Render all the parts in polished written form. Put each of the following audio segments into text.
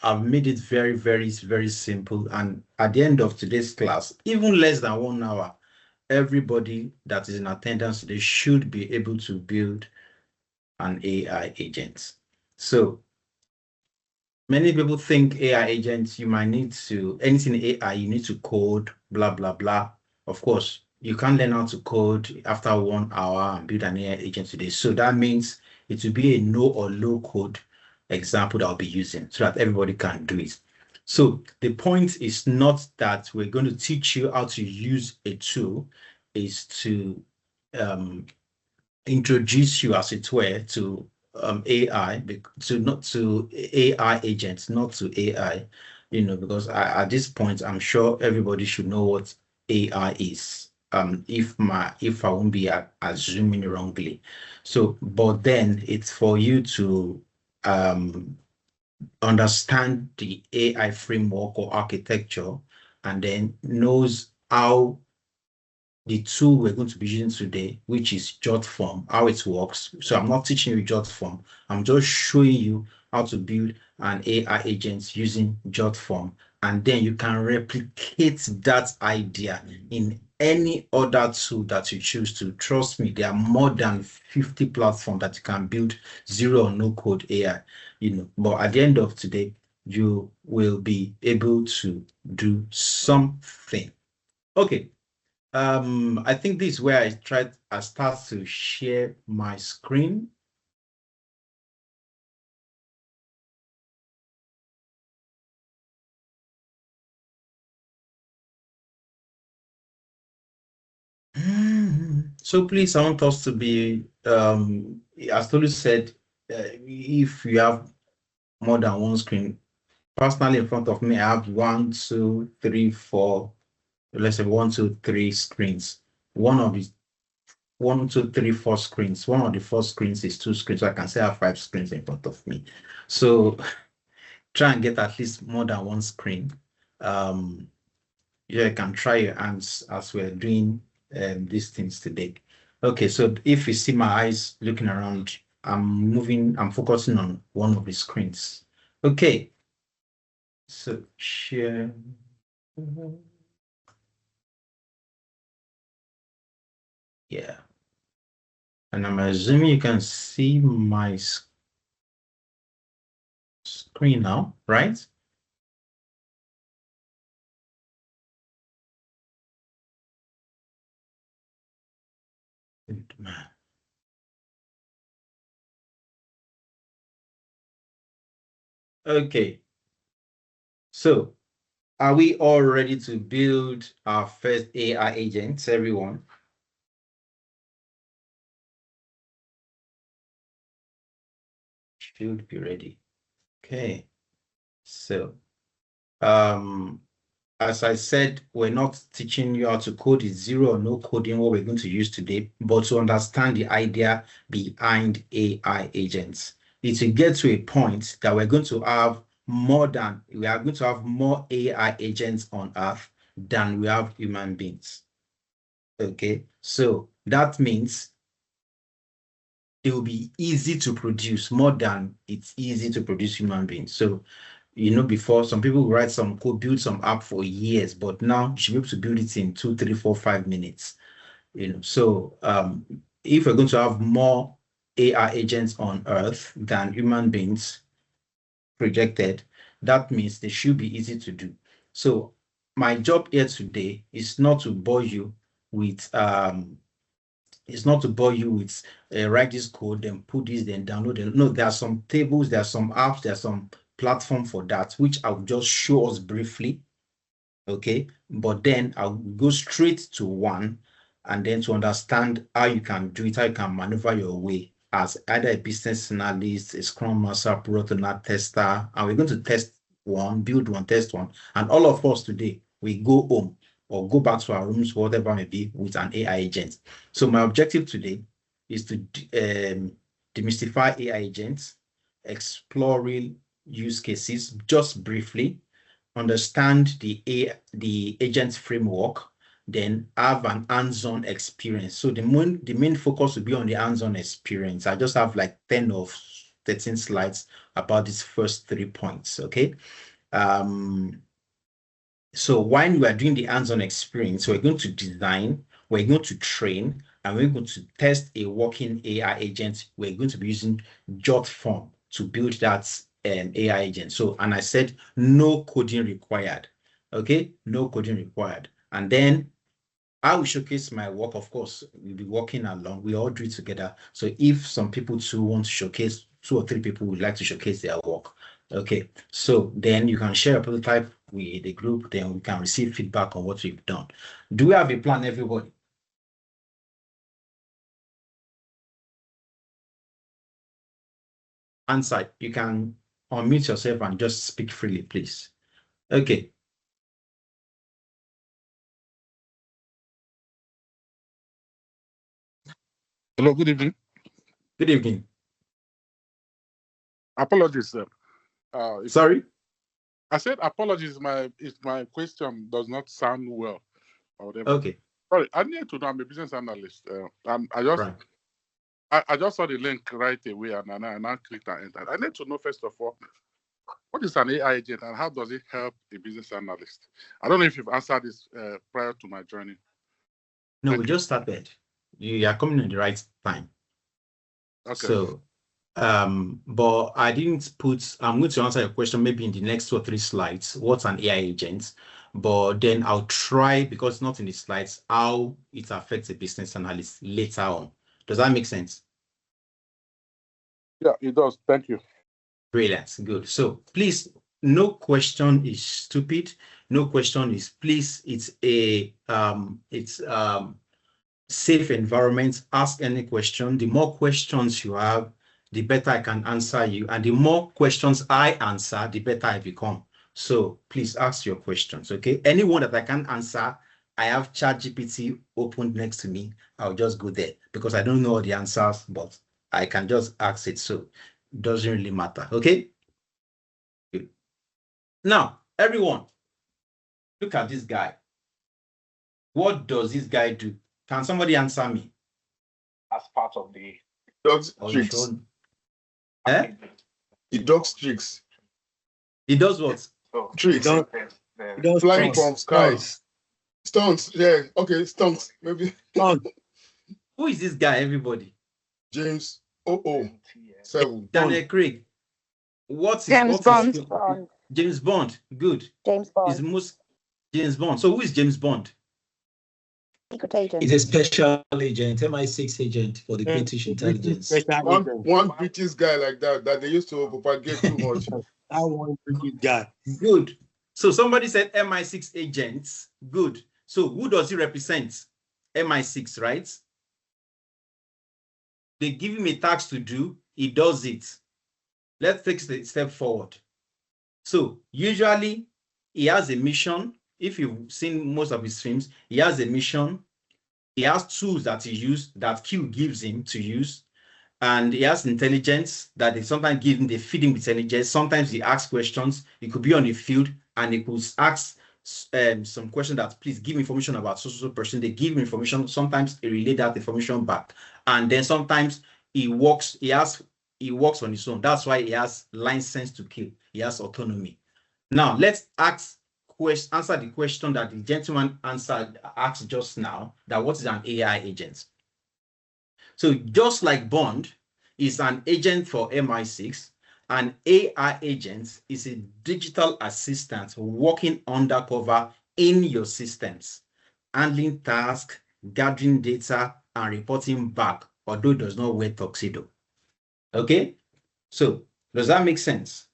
I've made it very, very, very simple. And at the end of today's class, even less than 1 hour, everybody that is in attendance today should be able to build an AI agent. So many people think AI agents, you might need to, anything AI, you need to code, blah, blah, blah. Of course, you can't learn how to code after 1 hour and build an AI agent today. So that means it will be a no or low code example that I'll be using so that everybody can do it. So the point is not that we're going to teach you how to use a tool, is to introduce you, as it were, to AI, not to AI agents, not to AI, because at this point, I'm sure everybody should know what AI is. If I won't be assuming wrongly. So, but then it's for you to understand the AI framework or architecture, and then knows how the tool we're going to be using today, which is JotForm, how it works. So I'm not teaching you JotForm. I'm just showing you how to build an AI agent using JotForm. And then you can replicate that idea in any other tool that you choose to. Trust me, there are more than 50 platforms that you can build zero or no code AI, But at the end of today, you will be able to do something. Okay. I think this is where I start to share my screen. So please, I want us to be, as Tolu said, if you have more than one screen, personally in front of me, I have 1, 2, 3, 4, let's say 1, 2, 3 screens. One of these 1, 2, 3, 4 screens. One of the 4 screens is 2 screens. So I can say I have 5 screens in front of me. So try and get at least more than one screen. Yeah, you can try your hands as we're doing these things today. Okay, so if you see my eyes looking around, I'm focusing on one of the screens. Okay, so share. Yeah, and I'm assuming you can see my screen now, right? Good man. Okay, so are we all ready to build our first AI agents, everyone? Should be ready. Okay, so as I said, we're not teaching you how to code. It's zero or no coding what we're going to use today, but to understand the idea behind AI agents. It will get to a point that we are going to have more AI agents on Earth than we have human beings. Okay, so that means it will be easy to produce more than it's easy to produce human beings. So, before some people write some code, build some app for years, but now you should be able to build it in 2, 3, 4, 5 minutes. So if we're going to have more AI agents on Earth than human beings projected, that means they should be easy to do. So my job here today is not to bore you with write this code, then put this, then download it. No, there are some tables, there are some apps, there are some platform for that, which I'll just show us briefly. Okay, but then I'll go straight to one, and then to understand how you can do it, how you can maneuver your way as either a business analyst, a scrum master, product owner, tester, and we're going to test one, build one, test one, and all of us today, we go home or go back to our rooms, whatever may be, with an AI agent. So my objective today is to demystify AI agents, explore real use cases just briefly, understand the agent framework, then have an hands-on experience. So the main focus will be on the hands-on experience. I just have like 13 slides about these first 3 points, okay? So when we are doing the hands-on experience, we're going to design, we're going to train, and we're going to test a working AI agent. We're going to be using JotForm to build that AI agent. So, and I said no coding required. Okay, no coding required. And then I will showcase my work. Of course, we'll be working along. We all do it together. So if some people too want to showcase, 2 or 3 people would like to showcase their work. Okay, so then you can share a prototype with the group, then we can receive feedback on what we've done. Do we have a plan, everybody? Answer, you can unmute yourself and just speak freely, please. Okay. Hello, good evening. Good evening. Apologies, sir. Sorry? I said apologies if my question does not sound well or whatever. Okay. Sorry, I need to know. I'm a business analyst. I just saw the link right away and I now clicked and entered. I need to know, first of all, what is an AI agent and how does it help a business analyst? I don't know if you've answered this prior to my joining. No, we just started. You are coming in the right time. Okay. So, but I didn't put, I'm going to answer your question maybe in the next 2 or 3 slides, what's an AI agent? But then I'll try, because it's not in the slides, how it affects a business analyst later on. Does that make sense? Yeah, it does. Thank you. Brilliant. Good. So please, no question is stupid. No question is, please, it's a safe environment. Ask any question. The more questions you have, the better I can answer you. And the more questions I answer, the better I become. So please ask your questions, okay? Anyone that I can't answer, I have ChatGPT opened next to me. I'll just go there because I don't know all the answers, but I can just ask it. So it doesn't really matter, okay? Good. Now, everyone, look at this guy. What does this guy do? Can somebody answer me? As part of the dogs tricks. Eh? He dogs tricks. He does what? so Tricks. the- does Flying tricks. from skies. Stunts. Yeah. Okay. Stunts. Maybe. Who is this guy, everybody? James 007. Daniel Craig. What's James Bond. James Bond. Good. James Is Bond. most James Bond. So who is James Bond? Secret agent. He's a special agent, MI6 agent for the British intelligence. One British guy like that they used to propagate too much. I want British guy. Good. So somebody said MI6 agents. Good. So who does he represent? MI6, right? They give him a task to do. He does it. Let's take a step forward. So usually he has a mission. If you've seen most of his films, he has a mission. He has tools that he uses, that Q gives him to use. And he has intelligence that they sometimes give him, they feed him with intelligence. Sometimes he asks questions. He could be on the field and he could ask some question that, please give me information about so person. They give him information. Sometimes he relay that information back. And then sometimes he works on his own. That's why he has license to kill. He has autonomy. Now let's answer the question that the gentleman asked just now, that what is an AI agent? So just like Bond is an agent for MI6, an AI agent is a digital assistant working undercover in your systems, handling tasks, gathering data, and reporting back, although it does not wear tuxedo. Okay? So does that make sense?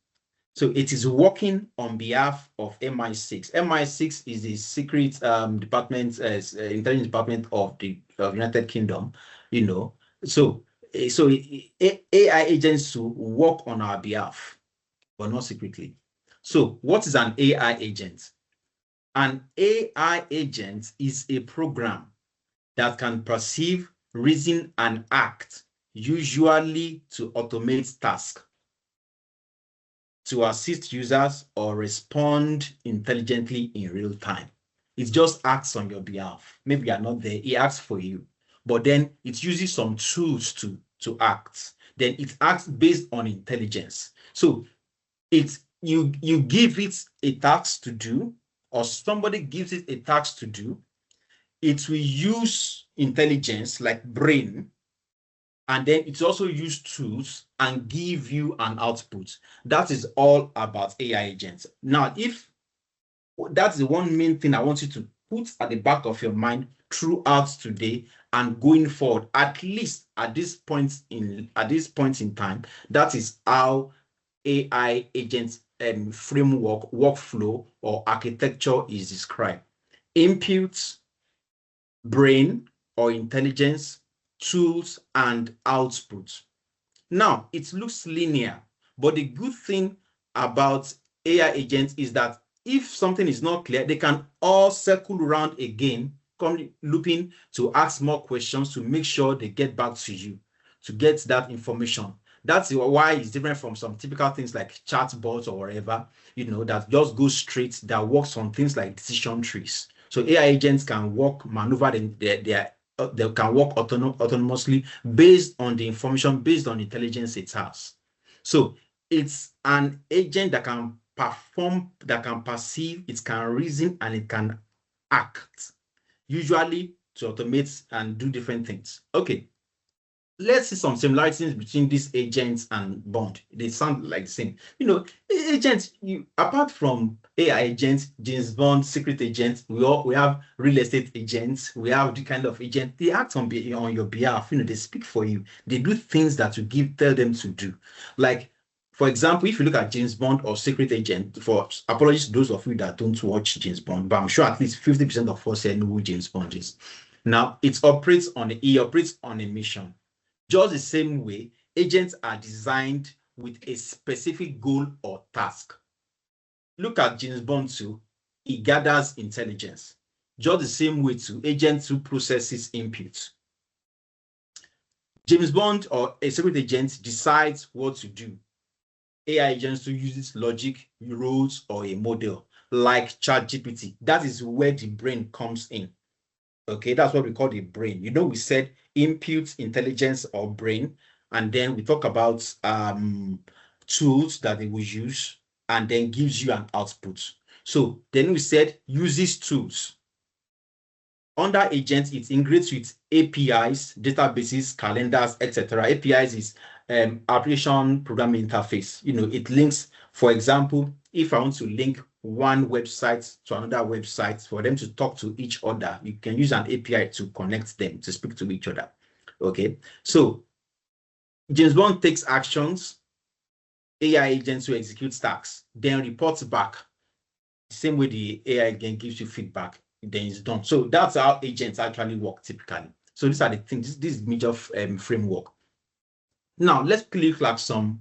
So it is working on behalf of MI6. MI6 is the secret department, intelligence department of the United Kingdom, you know. So AI agents to work on our behalf, but not secretly. So what is an AI agent? An AI agent is a program that can perceive, reason, and act, usually to automate tasks, to assist users, or respond intelligently in real time. It just acts on your behalf. Maybe you're not there, it acts for you. But then it uses some tools to act. then it acts based on intelligence. So you give it a task to do, or somebody gives it a task to do, it will use intelligence like brain, and then it's also use tools and give you an output. That is all about AI agents. Now, if that's the one main thing I want you to put at the back of your mind throughout today and going forward, at least at this point in time, that is how AI agents framework, workflow, or architecture is described. Inputs, brain or intelligence, tools, and outputs. Now, it looks linear, but the good thing about AI agents is that if something is not clear, they can all circle around again, come looping to ask more questions to make sure they get back to you to get that information. That's why it's different from some typical things like chatbots or whatever, that just goes straight, that works on things like decision trees. So AI agents can work, maneuver, they can work autonomously based on the information, based on intelligence it has. So it's an agent that can perform, that can perceive, it can reason, and it can act, usually to automate and do different things. Okay, let's see some similarities between these agents and bond. They sound like the same. Agents, apart from AI agents, James Bond, secret agents, we have real estate agents, we have the kind of agent, they act on your behalf, they speak for you. They do things that you tell them to do. Like, for example, if you look at James Bond or secret agent, for apologies to those of you that don't watch James Bond, but I'm sure at least 50% of us here know who James Bond is. Now, he operates on a mission. Just the same way, agents are designed with a specific goal or task. Look at James Bond 2, he gathers intelligence. Just the same way too, agent 2 processes inputs. James Bond or a secret agent decides what to do. AI agents to use logic, rules, or a model like ChatGPT. That is where the brain comes in. Okay, that's what we call the brain. We said input, intelligence, or brain, and then we talk about tools that they will use, and then gives you an output. So then we said uses tools. Under agents, it integrates with APIs, databases, calendars, etc. APIs is application programming interface. It links, for example, if I want to link one website to another website for them to talk to each other, you can use an API to connect them, to speak to each other. Okay, so James Bond takes actions, AI agents to execute tasks, then reports back. The same way the AI again gives you feedback, then it's done. So that's how agents actually work typically. So these are the things, this is major framework. Now let's look at some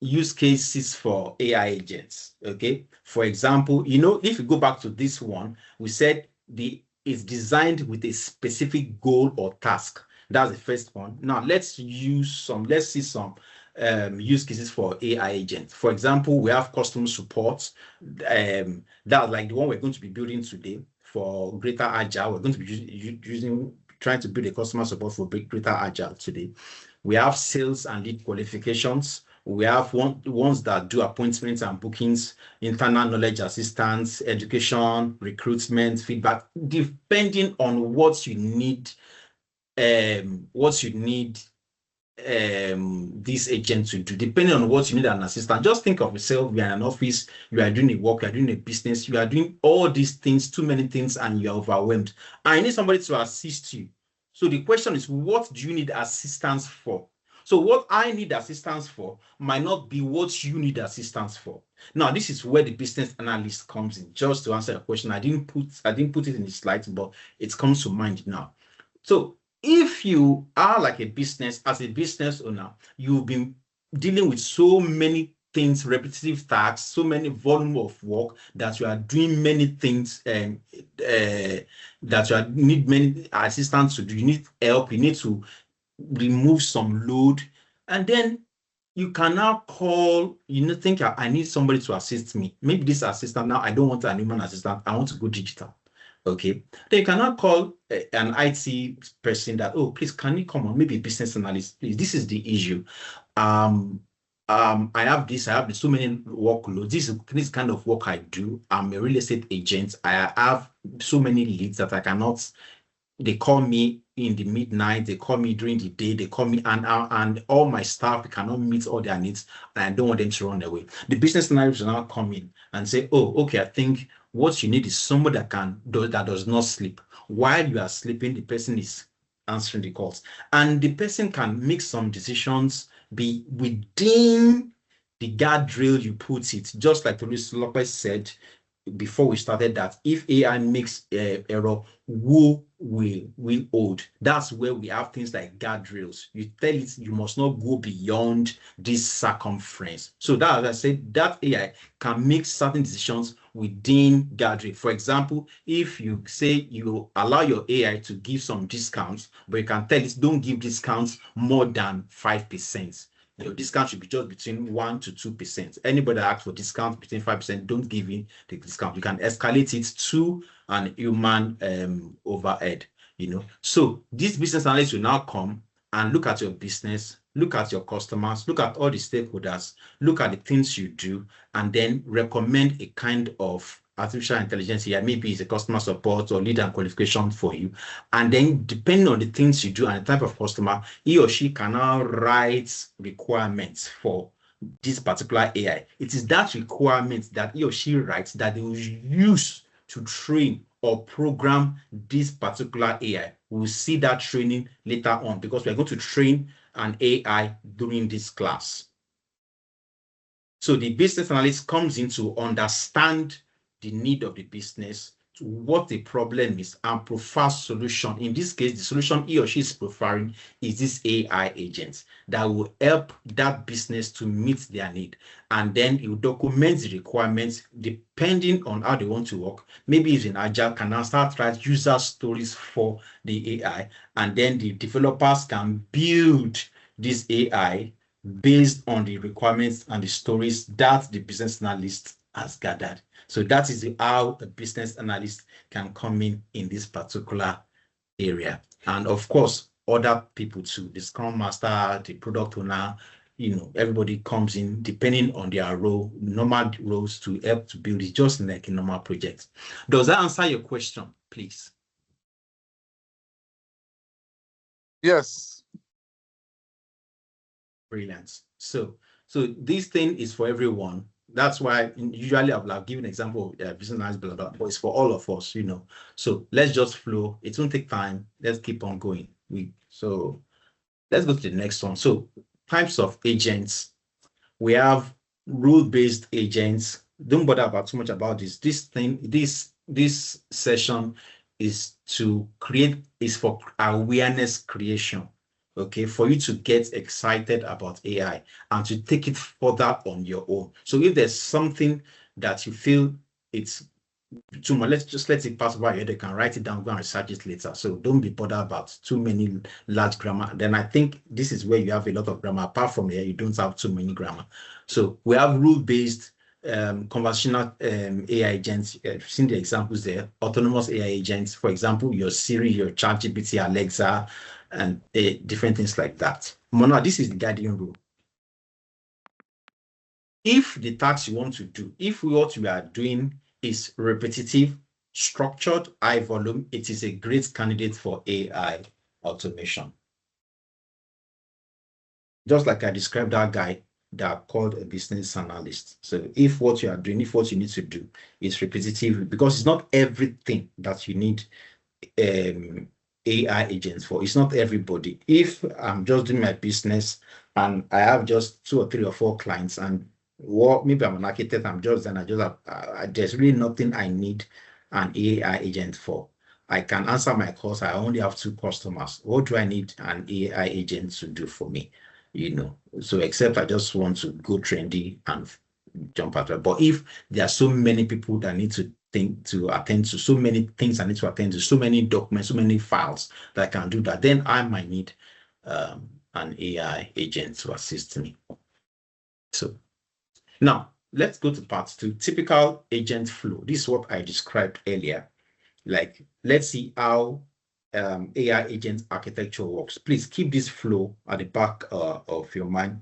use cases for AI agents. Okay, for example, if you go back to this one, we said it's designed with a specific goal or task. That's the first one. Now let's see some use cases for AI agents. For example, we have customer support. That's like the one we're going to be building today for greater agile. We're going to be trying to build a customer support for greater agile today. We have sales and lead qualifications. We have ones that do appointments and bookings, internal knowledge assistance, education, recruitment, feedback, depending on what you need. This agent to do, depending on what you need an assistant. Just think of yourself, you are in an office, you are doing a work, you are doing a business, you are doing all these things, too many things, and you are overwhelmed. I need somebody to assist you. So the question is, what do you need assistance for? So what I need assistance for might not be what you need assistance for. Now, this is where the business analyst comes in. Just to answer your question, I didn't put it in the slides, but it comes to mind now. So if you are like a business, as a business owner, you've been dealing with so many things, repetitive tasks, so many volume of work that you are doing many things, that you need many assistants to do. You need help. You need to remove some load, and then you can now call. Think I need somebody to assist me. Maybe this assistant now, I don't want a human assistant. I want to go digital. Okay, then you cannot call an IT person that, oh, please, can you come on, maybe business analyst, please, this is the issue. I have this, so many workloads. This kind of work I do. I'm a real estate agent. I have so many leads that I cannot. They call me in the midnight, they call me during the day, they call me, and all my staff cannot meet all their needs, and I don't want them to run away. The business analyst will now come in and say, oh, okay, I think what you need is somebody that does not sleep. While you are sleeping, the person is answering the calls, and the person can make some decisions be within the guardrail you put it. Just like Tony Lopez said before we started, that if AI makes error, who will hold? That's where we have things like guardrails. You tell it you must not go beyond this circumference. So that, as I said, that AI can make certain decisions within guardrail. For example, if you say you allow your AI to give some discounts, but you can tell it don't give discounts more than 5%. Your discount should be just between 1% to 2%. Anybody that asks for discount between 5%, don't give in the discount. You can escalate it to an human overhead, So this business analyst will now come and look at your business, look at your customers, look at all the stakeholders, look at the things you do, and then recommend a kind of artificial intelligence here. Maybe it's a customer support or lead and qualification for you. And then depending on the things you do and the type of customer, he or she can now write requirements for this particular AI. It is that requirement that he or she writes that they will use to train or program this particular AI. We'll see that training later on because we're going to train an AI during this class. So the business analyst comes in to understand the need of the business, to what the problem is, and prefer solution. In this case, the solution he or she is preferring is this AI agent that will help that business to meet their need. And then it will document the requirements depending on how they want to work. Maybe if in Agile, can now start write user stories for the AI, and then the developers can build this AI based on the requirements and the stories that the business analyst has gathered. So that is how a business analyst can come in this particular area. And of course, other people too, the Scrum Master, the product owner, everybody comes in depending on their role, normal roles to help to build it, just like a normal project. Does that answer your question, please? Yes. Brilliant. So this thing is for everyone. That's why usually I've given an example of business analyst, but it's for all of us, So let's just flow. It won't take time. Let's keep on going. So let's go to the next one. So types of agents. We have rule-based agents. Don't bother about too much about this. This session is for awareness creation. Okay, for you to get excited about AI and to take it further on your own. So if there's something that you feel it's too much, let it pass by your head. You can write it down, go and research it later. So don't be bothered about too many large grammar. Then I think this is where you have a lot of grammar. Apart from here, you don't have too many grammar. So we have rule-based conversational AI agents. You've seen the examples there. Autonomous AI agents, for example, your Siri, your ChatGPT, Alexa, and different things like that. Mona, this is the guardian rule. If the task you want to do, if what we are doing is repetitive, structured, high volume, it is a great candidate for AI automation. Just like I described that guy that called a business analyst. So if what you are doing, if what you need to do is repetitive, because it's not everything that you need AI agents for. It's not everybody. If I'm just doing my business and I have just 2 or 3 or 4 clients, and maybe I'm an architect, there's really nothing I need an AI agent for. I can answer my calls. I only have 2 customers. What do I need an AI agent to do for me? So except I just want to go trendy and jump at it. But if there are so many people that need to attend to, so many things I need to attend to, so many documents, so many files that I can do that, then I might need an AI agent to assist me. So now let's go to part 2, typical agent flow. This is what I described earlier. Like, let's see how AI agent architecture works. Please keep this flow at the back of your mind.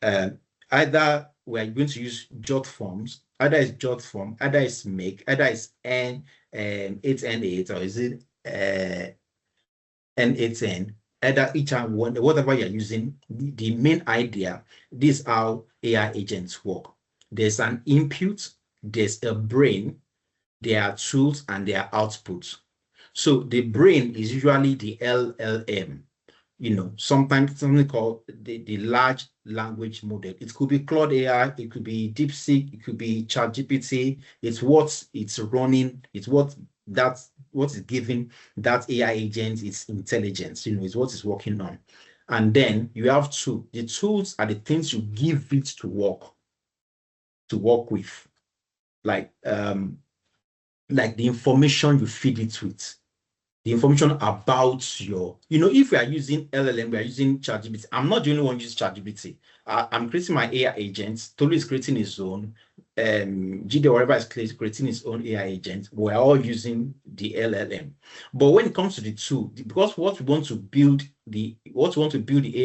Either we are going to use jot forms, either it's jot form, either it's make, either it's N8N8, or is it N8N, either each and one, whatever you're using, the main idea, this is how AI agents work. There's an input, there's a brain, there are tools, and there are outputs. So the brain is usually the LLM, sometimes something called the large language model. It could be Claude AI, it could be DeepSeek, it could be ChatGPT. It's what it's running, it's what is giving that AI agent its intelligence, it's what it's working on. And then you have tools. The tools are the things you give it to work with, like the information you feed it with. The information about your, if we are using LLM, we are using ChatGPT. I'm not the only one using ChatGPT. I'm creating my AI agent. Tolu is creating his own. Gide, whatever is creating his own AI agent. We're all using the LLM. But when it comes to the tool, because what we want to build the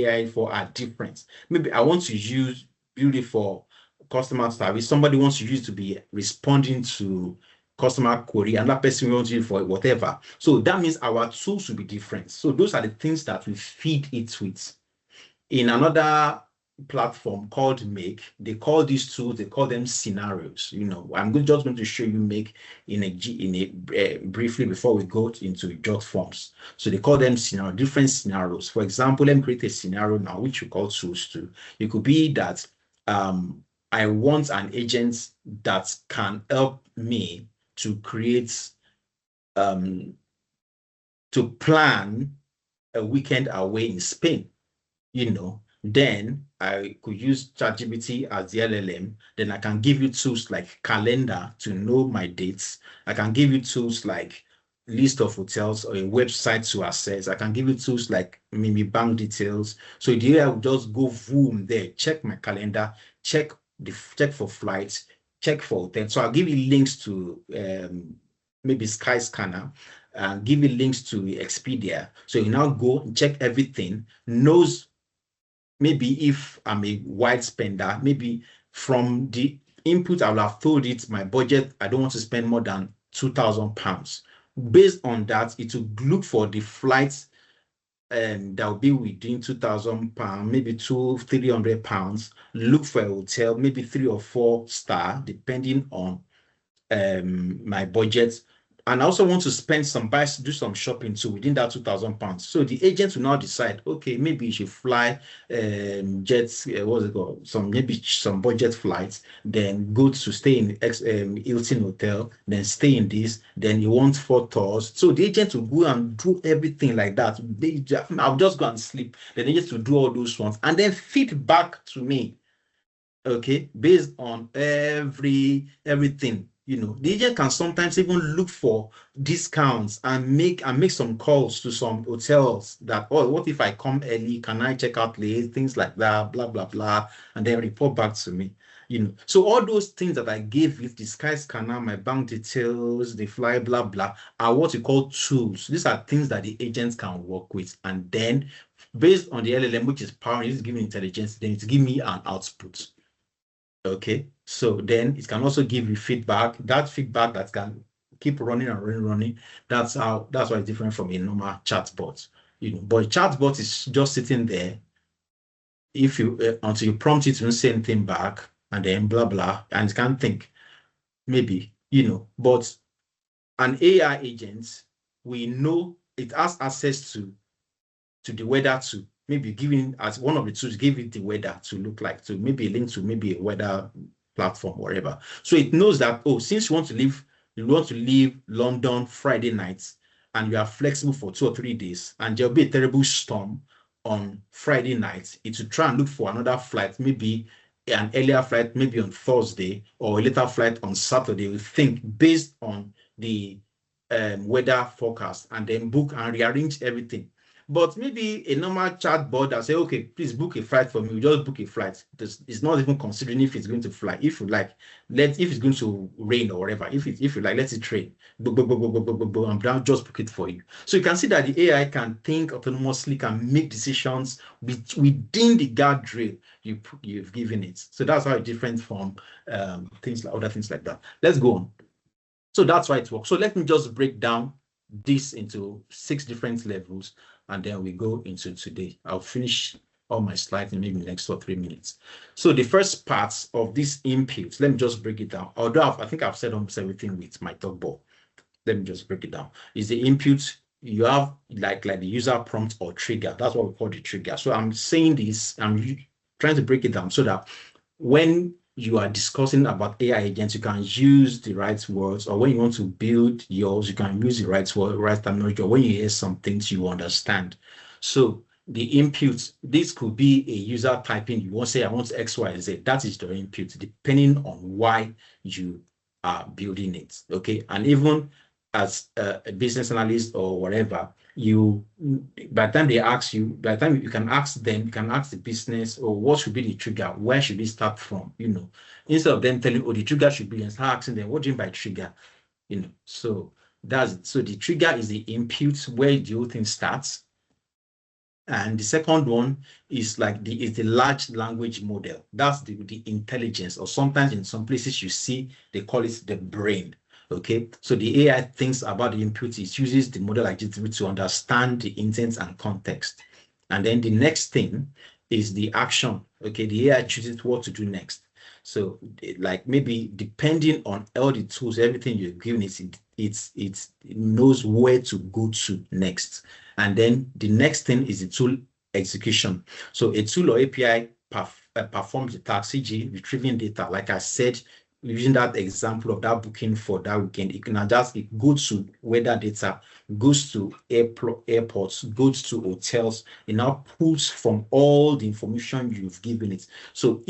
AI for are different. Maybe I want to build it for customer service. Somebody wants to use it to be responding to customer query, and that person wants you for whatever. So that means our tools will be different. So those are the things that we feed it with. In another platform called Make, they call these tools, they call them scenarios. I'm just going to show you Make briefly before we go into jot forms. So they call them different scenarios. For example, let me create a scenario now, which we call tools too. It could be that I want an agent that can help me to create, to plan a weekend away in Spain, then I could use ChatGPT as the LLM. Then I can give you tools like calendar to know my dates. I can give you tools like list of hotels or a website to access. I can give you tools like maybe bank details. So the AI will just go boom there, check my calendar, check for flights, check for hotels. So I'll give you links to maybe Skyscanner, and give you links to Expedia. So you now go and check everything, knows maybe if I'm a wide spender, maybe from the input, I will have told it my budget, I don't want to spend more than £2,000. Based on that, it will look for the flights that will be within £2,000, maybe £300. Look for a hotel, maybe 3 or 4 star, depending on my budget. And I also want to do some shopping too within that £2,000. So the agent will now decide, okay, maybe you should fly jets, maybe some budget flights, then go to stay in Hilton Hotel, then stay in this, then you want 4 tours. So the agent will go and do everything like that. I'll just go and sleep. Then the agent will do all those ones and then feed back to me. Okay, based on everything. The agent can sometimes even look for discounts and make some calls to some hotels that, what if I come early? Can I check out late? Things like that, blah, blah, blah, and then report back to me. So all those things that I gave with the Skyscanner, my bank details, the fly, blah, blah, are what we call tools. These are things that the agents can work with. And then based on the LLM, which is powering, it's giving intelligence, then it's giving me an output. Okay, so then it can also give you feedback. That feedback that can keep running and running. That's why it's different from a normal chatbot. But a chatbot is just sitting there. If you until you prompt it to say anything back, and then blah blah, and it can't think. Maybe but an AI agent, we know it has access to the weather too. Maybe giving as one of the tools, give it the weather to look like, to maybe a link to maybe a weather platform, whatever. So it knows that, since you want to leave London Friday night, and you are flexible for 2 or 3 days, and there'll be a terrible storm on Friday night, it will try and look for another flight, maybe an earlier flight, maybe on Thursday, or a later flight on Saturday. We think based on the weather forecast, and then book and rearrange everything. But maybe a normal chatbot that say, okay, please book a flight for me. You just book a flight. It's not even considering if it's going to fly. If you like, if it's going to rain or whatever. If you like, let it rain. I'm down, just book it for you. So you can see that the AI can think autonomously, can make decisions within the guardrail you've given it. So that's how it's different from things like other things like that. Let's go on. So that's why it works. So let me just break down this into 6 different levels, and then we go into today. I'll finish all my slides in maybe the next 2 or 3 minutes. So the first part of this input, let me just break it down. Although I think I've said almost everything with my talk ball. Let me just break it down. Is the input you have like the user prompt or trigger. That's what we call the trigger. So I'm saying this, I'm trying to break it down so that when you are discussing about AI agents, you can use the right words, or when you want to build yours, you can use the right word, right terminology, or when you hear some things you understand. So the input, this could be a user typing, you won't say, I want X, Y, Z. That is the input, depending on why you are building it, okay? And even as a business analyst or whatever, by the time they ask you, by the time you can ask them, you can ask the business, or what should be the trigger? Where should we start from? Instead of them telling, oh, the trigger should be, and start asking them, what do you mean by trigger? So that's it. So the trigger is the input where the whole thing starts. And the second one is the large language model. That's the intelligence, or sometimes in some places you see they call it the brain. Okay, so the AI thinks about the input, it uses the model activity to understand the intent and context. And then the next thing is the action. Okay, the AI chooses what to do next. So like maybe depending on all the tools, everything you're giving it knows where to go to next. And then the next thing is the tool execution. So a tool or API performs the task, e.g. retrieving data. Like I said, using that example of that booking for that weekend, it can adjust, it goes to weather data, goes to airports, goes to hotels, it now pulls from all the information you've given it. So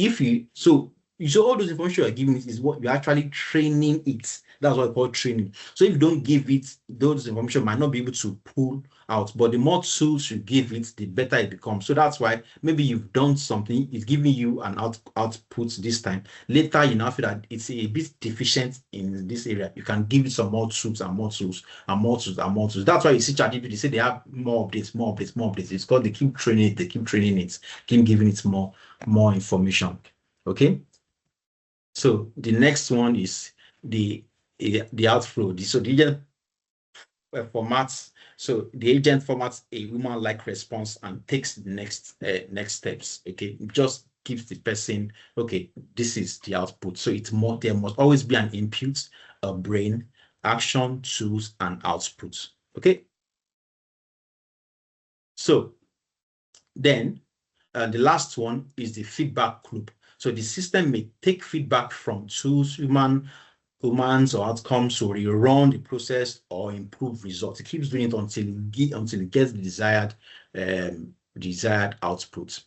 all those information you're giving it is what you're actually training it. That's what I call training. So if you don't give it those information, might not be able to pull out, but the more tools you give it, the better it becomes. So that's why maybe you've done something, it's giving you an output this time. Later, you now feel that it's a bit deficient in this area. You can give it some more tools and more tools and more tools and more tools. That's why you see ChatGPT, they say they have more updates, more updates, more updates. It's called they keep training it, keep giving it more information. Okay. So the next one is the outflow. So the agent formats. So the agent formats a human-like response and takes the next steps. Okay, it just gives the person, okay, this is the output. So there must always be an input, a brain, action, tools, and output. Okay. So then the last one is the feedback loop. So the system may take feedback from tools, humans or outcomes to rerun the process or improve results. It keeps doing it until it gets the desired output.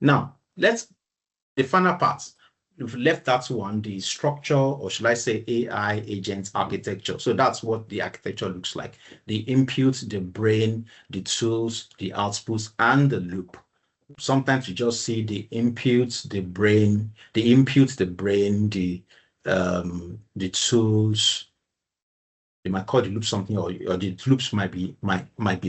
Now, the final part. We've left that one, the structure, or should I say AI agent architecture. So that's what the architecture looks like. The input, the brain, the tools, the outputs, and the loop. Sometimes you just see the inputs, the brain, the tools. They might call the loop something, or the loops might be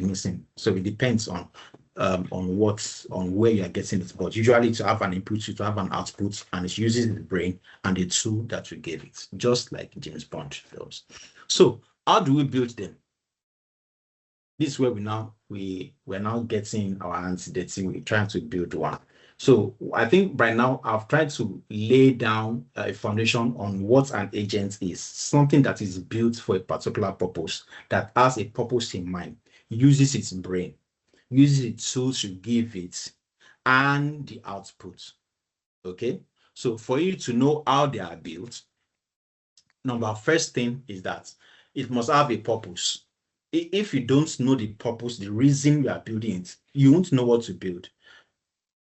missing. So it depends on where you are getting it. But usually to have an input, to have an output, and it's using the brain and the tool that we gave it, just like James Bond does. So how do we build them? This is where we're now getting our hands dirty. We're trying to build one. So I think by now I've tried to lay down a foundation on what an agent is, something that is built for a particular purpose, that has a purpose in mind, uses its brain, uses the tools you give it, and the output. Okay, so for you to know how they are built, first thing is that it must have a purpose. If you don't know the purpose, the reason you are building it, you won't know what to build.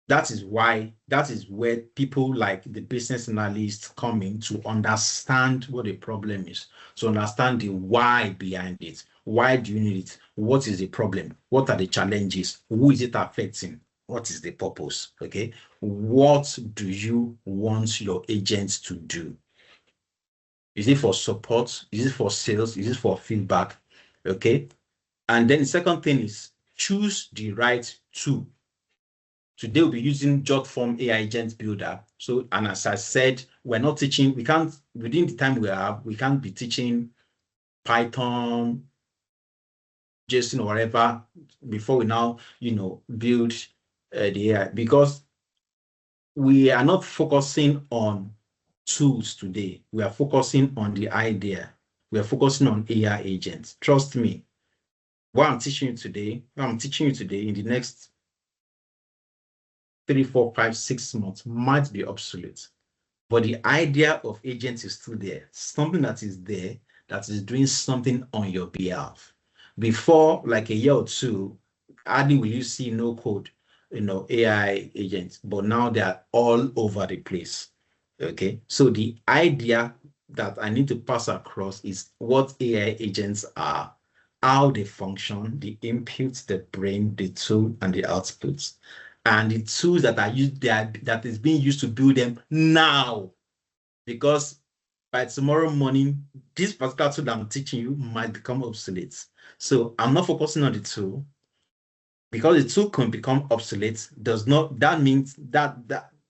That is where people like the business analysts come in to understand what the problem is, to understand the why behind it. Why do you need it? What is the problem? What are the challenges? Who is it affecting? What is the purpose? Okay. What do you want your agents to do? Is it for support? Is it for sales? Is it for feedback? Okay. And then the second thing is choose the right tool. Today we'll be using JotForm AI Agent Builder. So, and as I said, we're not teaching, we can't, within the time we have, we can't be teaching Python, JSON or whatever before we now, build the AI, because we are not focusing on tools today. We are focusing on the idea. We are focusing on AI agents. Trust me, what I'm teaching you today in the next 3, 4, 5, 6 months might be obsolete. But the idea of agents is still there. Something that is there that is doing something on your behalf. Before, like a year or two, hardly will you see no code, AI agents, but now they are all over the place. Okay. So the idea that I need to pass across is what AI agents are, how they function, the inputs, the brain, the tool, and the outputs, and the tools that are used that is being used to build them now. Because by tomorrow morning, this particular tool that I'm teaching you might become obsolete. So I'm not focusing on the tool, because the tool can become obsolete. That means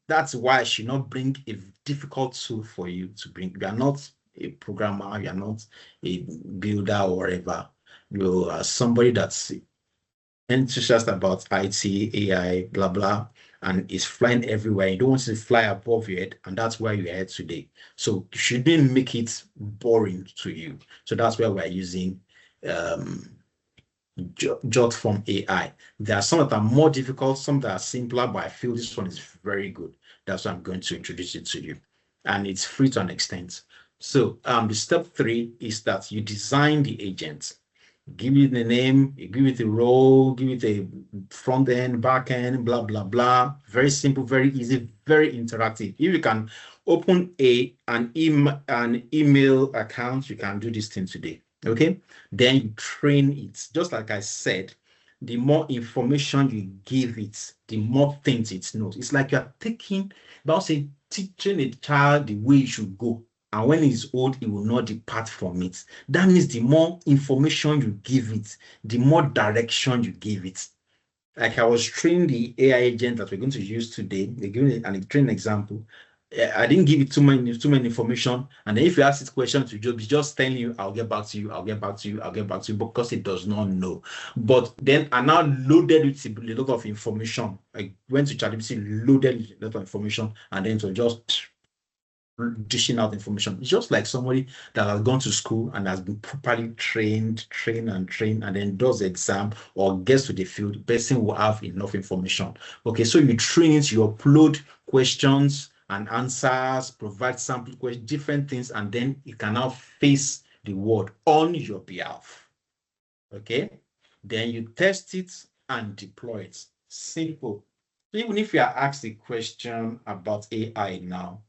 that's why I should not bring a difficult tool for you to bring. You are not a programmer, you are not a builder or whatever. You are somebody that's enthusiastic about IT, AI, blah, blah, and is flying everywhere. You don't want to fly above your head, and that's where you're at today. So you shouldn't make it boring to you. So that's why we're using JotForm AI. There are some that are more difficult, some that are simpler, but I feel this one is very good. That's why I'm going to introduce it to you. And it's free to an extent. So the step 3 is that you design the agent. Give it the name, you give it the role, give it a front end, back end, blah, blah, blah. Very simple, very easy, very interactive. If you can open an email account, you can do this thing today. Okay. Then you train it. Just like I said, the more information you give it, the more things it knows. It's like you're teaching a child the way it should go. And when he's old, he will not depart from it. That means the more information you give it, the more direction you give it. Like I was training the AI agent that we're going to use today. They give me an training example. I didn't give it too many information. And then if you ask it questions, it's just telling you, I'll get back to you, I'll get back to you, I'll get back to you, because it does not know. But then I now loaded it with a lot of information. I went to ChatGPT, loaded it with a lot of information, and then it was just dishing out information. It's just like somebody that has gone to school and has been properly trained, and then does the exam or gets to the field. The person will have enough information. Okay, so you train it, you upload questions and answers, provide sample questions, different things, and then you can now face the world on your behalf. Okay, then you test it and deploy it. Simple. Even if you are asked a question about AI now,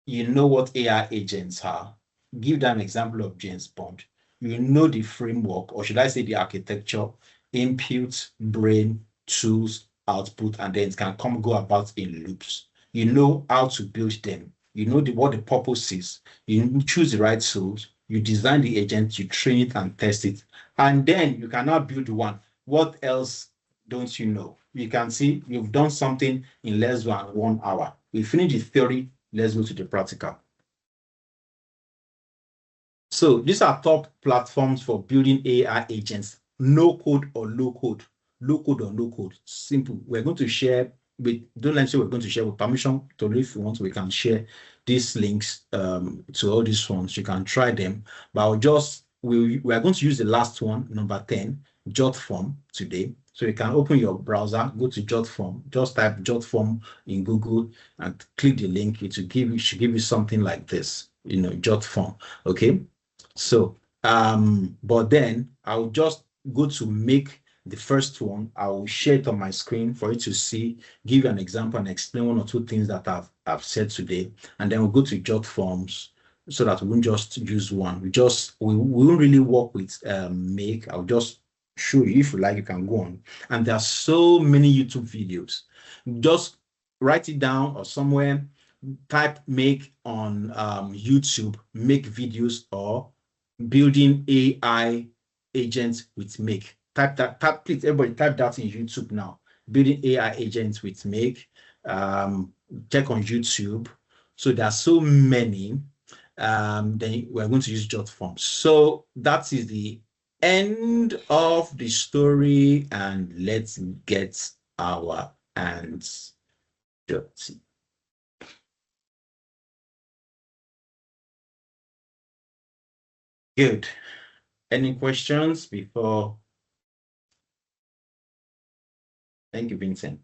you know what AI agents are. Give them an example of James Bond. You know the framework, or should I say the architecture, input, brain, tools, output, and then it can go about in loops. You know how to build them. You know what the purpose is. You choose the right tools. You design the agent, you train it and test it. And then you can now build one. What else don't you know? You can see you've done something in less than 1 hour. We finished the theory. Let's go to the practical. So these are top platforms for building AI agents, no code or low code, low code or no code. Simple. We're going to share with, don't let me say we're going to share with permission. So if you want, we can share these links to all these ones. You can try them, but we are going to use the last one, number 10, JotForm today. So you can open your browser, go to JotForm, just type JotForm in Google and click the link. It should give you something like this, JotForm. Okay. So, but then I'll just go to make the first one. I will share it on my screen for you to see, give you an example and explain 1 or 2 things that I've said today. And then we'll go to JotForms so that we won't just use one. We won't really work with make. I'll just show you. If you like, you can go on. And there are so many YouTube videos. Just write it down or somewhere, type make on YouTube, make videos or building AI agents with make. Please, everybody type that in YouTube now. Building AI agents with make. Check on YouTube. So there are so many. Then we're going to use jot form. So that is the end of the story, and let's get our hands dirty. Good. Any questions before? Thank you, Vincent.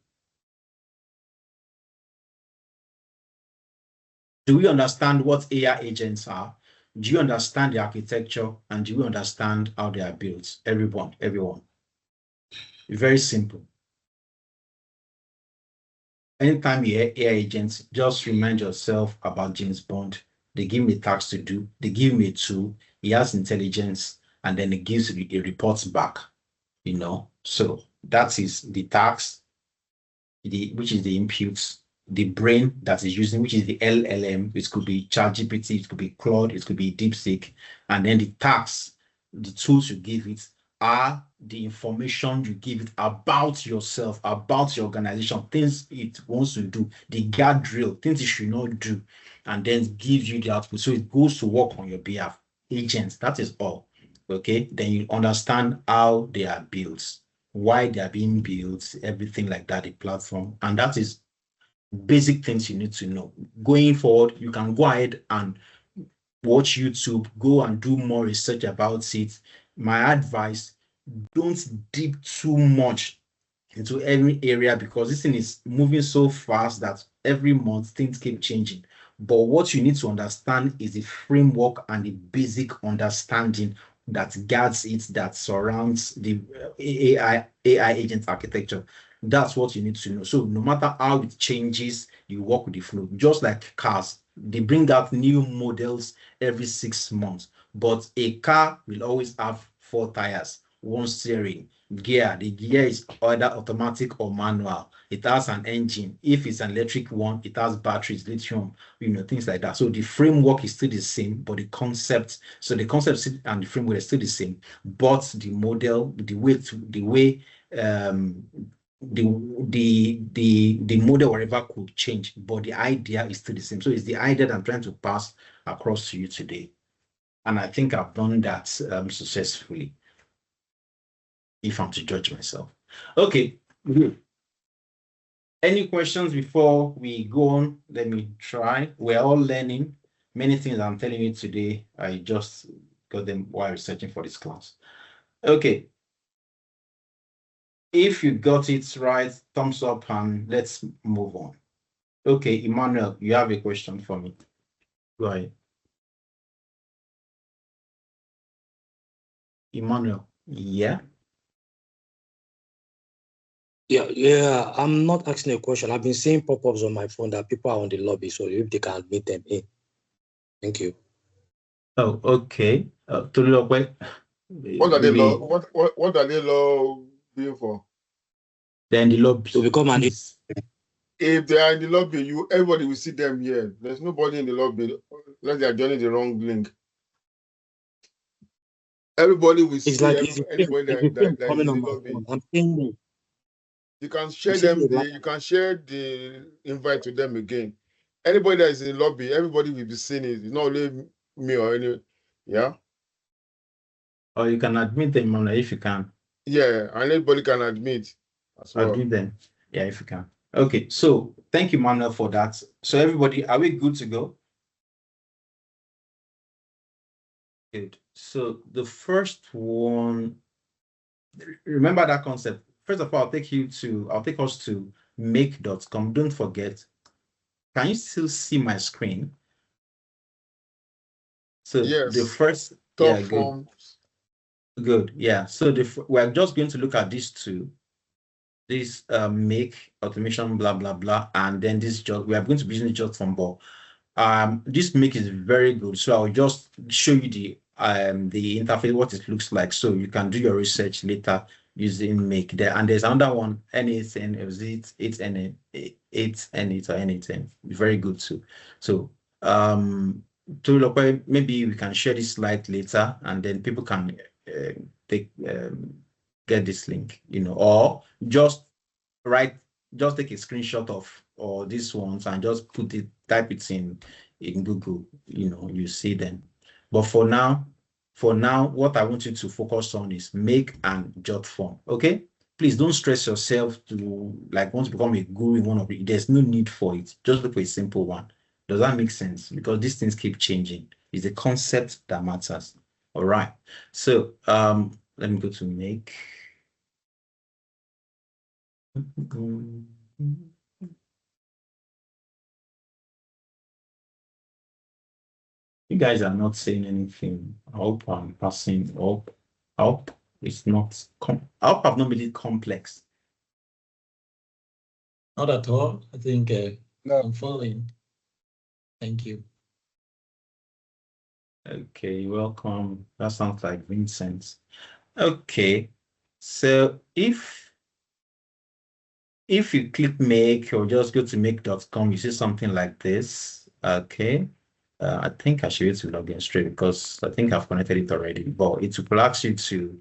Do we understand what AI agents are? Do you understand the architecture? And do you understand how they are built? Everyone. Very simple. Anytime you hear AI agents, just remind yourself about James Bond. They give him a task to do. They give him a tool. He has intelligence, and then it gives a report back. So that is the task, which is the inputs, the brain that is using, which is the LLM. It could be ChatGPT, it could be Claude, it could be DeepSeek, and then the tasks, the tools you give it are the information you give it about yourself, about your organization, things it wants to do, the guardrail, things it should not do, and then gives you the output. So it goes to work on your behalf. Agents, that is all. Okay, then you understand how they are built, why they are being built, everything like that, the platform, and that is basic things you need to know. Going forward, you can go ahead and watch YouTube, go and do more research about it. My advice, don't deep too much into every area, because this thing is moving so fast that every month things keep changing. But what you need to understand is the framework and the basic understanding that guards it, that surrounds the AI agent architecture. That's what you need to know. So no matter how it changes, you work with the flow. Just like cars, they bring out new models every 6 months, but a car will always have 4 tires, 1 steering, gear. The gear is either automatic or manual. It has an engine. If it's an electric one, it has batteries, lithium, things like that. So the framework is still the same, but the concept and the framework is still the same, but the model, the model, whatever, could change, but the idea is still the same. So it's the idea that I'm trying to pass across to you today, and I think I've done that successfully, if I'm to judge myself. Okay, good. Any questions before we go on? Let me try. We're all learning. Many things I'm telling you today, I just got them while researching for this class. Okay. If you got it right, thumbs up and let's move on. Okay, Emmanuel, you have a question for me. Go ahead. Emmanuel, yeah? Yeah, I'm not asking a question. I've been seeing pop-ups on my phone that people are on the lobby, so if they can admit them in. Thank you. Oh, okay. What are they lobbying for? Then the lobby. To become an If they are in the lobby, everybody will see them here. There's nobody in the lobby unless they are joining the wrong link. Everybody will see anybody that is in the lobby. I'm saying you can share them. You can share the invite to them again. Anybody that is in the lobby, everybody will be seeing it. It's not only me or any. Yeah. Or you can admit them, Emmanuel, if you can. Yeah, and anybody can admit as well. Admit them. Yeah, if you can. Okay, so thank you, Manuel, for that. So everybody, are we good to go? Good. So the first one, remember that concept. First of all, I'll take us to make.com. Don't forget. Can you still see my screen? So yes. The first, top forms. Good. Yeah. So we're just going to look at these two. This make automation, blah blah blah, and then this job. We are going to be using the job from ball. this make is very good. So I'll just show you the interface, what it looks like, so you can do your research later using make there. And there's another one, anything, it's any or anything, very good too. So maybe we can share this slide later, and then people can take get this link, or just take a screenshot of all these ones and just type it in Google, you see them. But for now, what I want you to focus on is make and jot form. Okay, please don't stress yourself to want to become a guru in one of it. There's no need for it. Just look for a simple one. Does that make sense? Because these things keep changing. It's the concept that matters. All right, so let me go to make. You guys are not saying anything. I hope I'm passing up. I hope it's not. I hope I've not made it complex. Not at all. I think No. I'm following. Thank you. Okay, welcome. That sounds like Vincent. Okay, so if you click make or just go to make.com, you see something like this. Okay. I think I should be able to log in straight because I think I've connected it already, but it will ask you to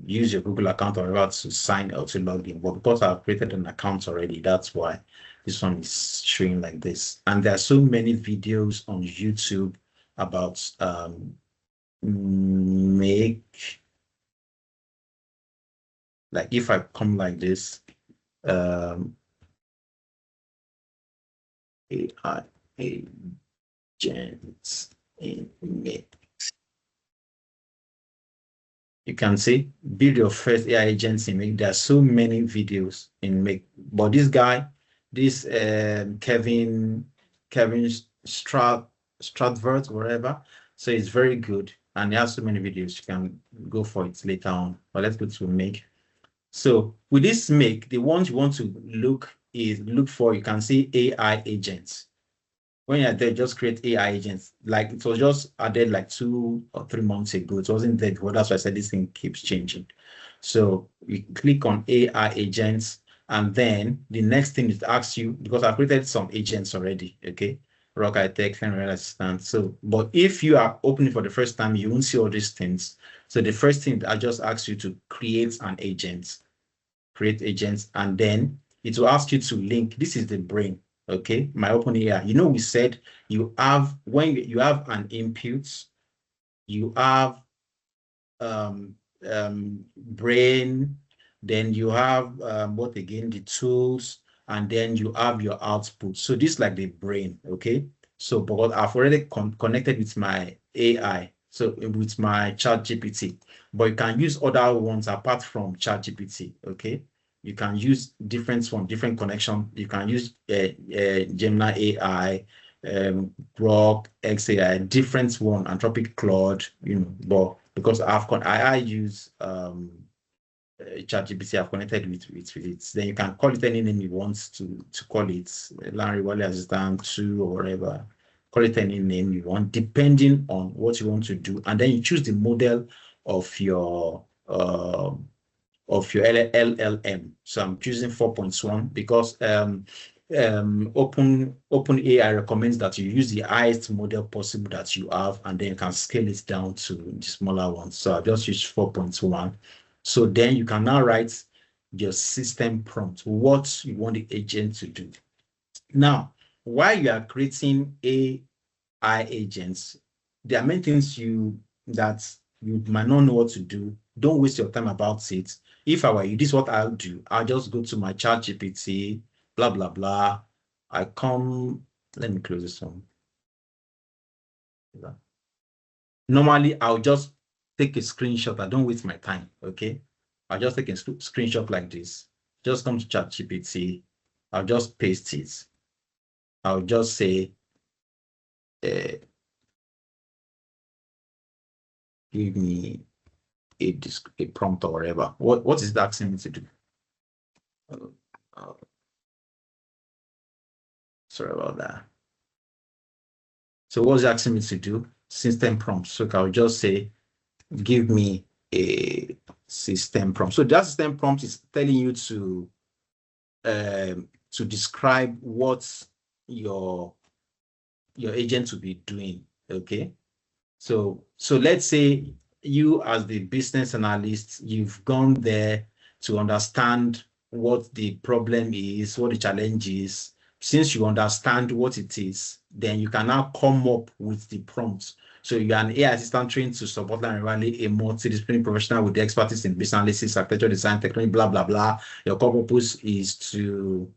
use your Google account or whatever to sign or to log in. But because I've created an account already, that's why this one is showing like this. And there are so many videos on YouTube about make, like if I come like this, AI agents in make. You can see build your first AI agents in make. There are so many videos in make, but this guy, this Kevin Stradvert, whatever, so it's very good, and he has so many videos. You can go for it later on. But let's go to make. So with this make, the ones you want to look for, you can see AI agents. When you're there, just create AI agents. Like it was just added like 2 or 3 months ago. It wasn't there before. That's why I said this thing keeps changing. So you click on AI agents, and then the next thing is to ask you, because I've created some agents already, okay? Rockitech, Lanre assistant. So, but if you are opening for the first time, you won't see all these things. So the first thing I just ask you to create an agent, create agents, and then it will ask you to link. This is the brain. Okay, my open AI. We said you have, when you have an input, you have brain, then you have what again, the tools, and then you have your output. So this is like the brain. Okay, so but I've already connected with my AI, so with my ChatGPT, but you can use other ones apart from ChatGPT. Okay, you can use different connection. You can use Gemini AI, Grok, XAI, different one, Anthropic Claude, but because I use ChatGPT, I've connected with it. Then you can call it any name you want to call it, Lanre Wale Assistant 2 or whatever. Call it any name you want, depending on what you want to do, and then you choose the model of your LLM. So I'm choosing 4.1 because OpenAI recommends that you use the highest model possible that you have, and then you can scale it down to the smaller ones. So I just use 4.1. So then you can now write your system prompt, what you want the agent to do. Now, while you are creating AI agents, there are many things that you might not know what to do. Don't waste your time about it. If I were you, this is what I'll do. I'll just go to my ChatGPT, blah, blah, blah. Let me close this one. Normally, I'll just take a screenshot. I don't waste my time, okay? I'll just take a screenshot like this. Just come to ChatGPT. I'll just paste it. I'll just say, give me a prompt or whatever. What is that asking me to do? Sorry about that. So what's it asking me to do? System prompt. So I'll just say, give me a system prompt. So that system prompt is telling you to describe what your agent will be doing. Okay. So let's say you as the business analyst, you've gone there to understand what the problem is, what the challenge is. Since you understand what it is, then you can now come up with the prompts. So you're an AI assistant trained to support Lanre, a multidisciplinary professional with the expertise in business analysis, architecture, design, technology, blah, blah, blah. Your core purpose is to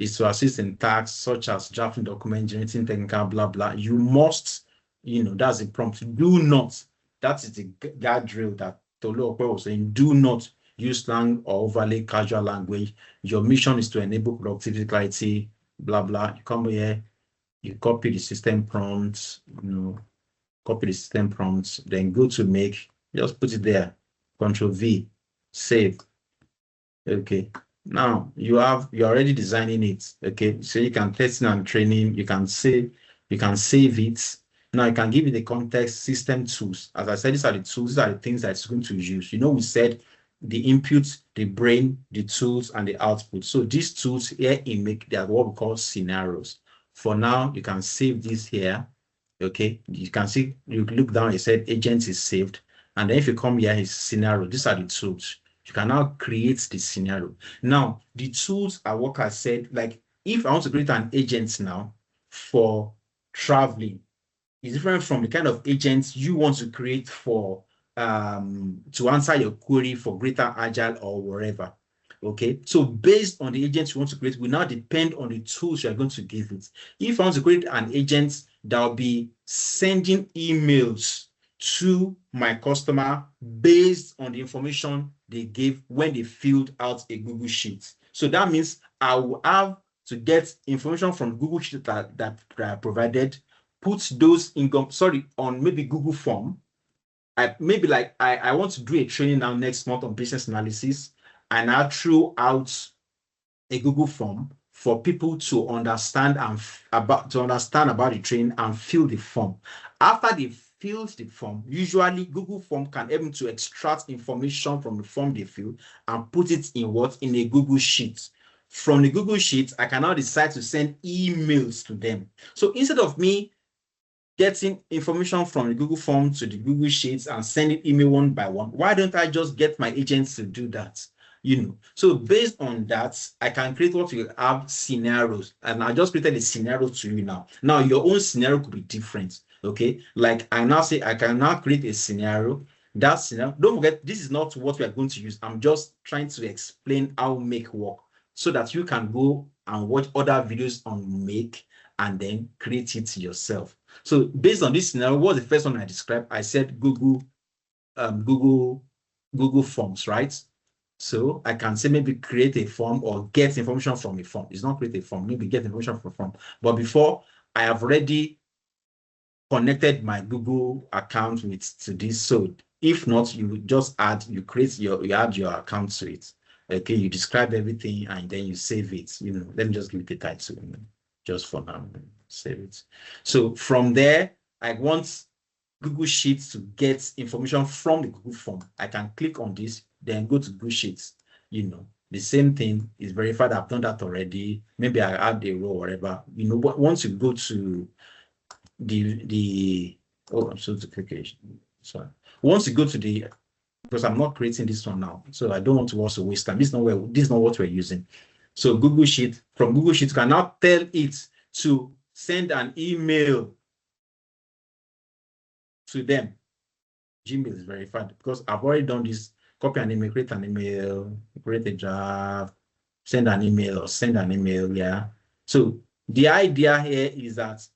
assist in tasks such as drafting document, generating technical, blah, blah. You must, that's the prompt. Do not, that is the guardrail that Tolu Okwe was saying, do not use slang or overly casual language. Your mission is to enable productivity, clarity, blah, blah. You come here, you copy the system prompts, copy the system prompts, then go to make, just put it there, Control V, save. Okay. Now you're already designing it. Okay. So you can test it and training, you can save it. Now you can give it the context system tools. As I said, these are the tools, these are the things that it's going to use. We said the input, the brain, the tools, and the output. So these tools here in Make, they are what we call scenarios. For now, you can save this here. Okay. You can see, you look down, it said agent is saved. And then if you come here, it's scenario. These are the tools. You can now create the scenario. Now, the tools are what I said, like if I want to create an agent now for traveling, it's different from the kind of agents you want to create for to answer your query for greater agile or wherever. Okay, so based on the agents you want to create will now depend on the tools you're going to give it. If I want to create an agent that will be sending emails to my customer based on the information they gave when they filled out a Google Sheet. So that means I will have to get information from Google Sheet that I provided, put those on maybe Google Form. I want to do a training now next month on business analysis, and I threw out a Google Form for people to understand about the training and fill the form. After they filled the form, usually Google Form can help them to extract information from the form they fill and put it in a Google Sheet. From the Google Sheet, I can now decide to send emails to them. So instead of me getting information from the Google Form to the Google Sheets and sending email one by one, why don't I just get my agents to do that? So based on that, I can create what we have scenarios, and I just created a scenario to you now. Now your own scenario could be different. Okay, like I now say I can now create a scenario. That scenario, don't forget, this is not what we are going to use. I'm just trying to explain how Make work so that you can go and watch other videos on Make and then create it yourself. So based on this scenario, what was the first one I described? I said Google Forms, right? So I can say maybe create a form or get information from a form. It's not create a form, maybe get information from a form. But before, I have already connected my Google account to this. So if not, you just add, you add your account to it. Okay, you describe everything and then you save it. Let me just give it a title just for now. Save it. So from there, I want Google Sheets to get information from the Google Form. I can click on this, then go to Google Sheets. The same thing is verified. I've done that already. Maybe I add a row or whatever. But once you go to once you go to because I'm not creating this one now, so I don't want to also waste time. This is not what we're using. So Google Sheet, from Google Sheet, you can now tell it to send an email to them. Gmail is verified because I've already done this. Copy an email, create an email, create a draft, send an email or send an email. Yeah. So the idea here is that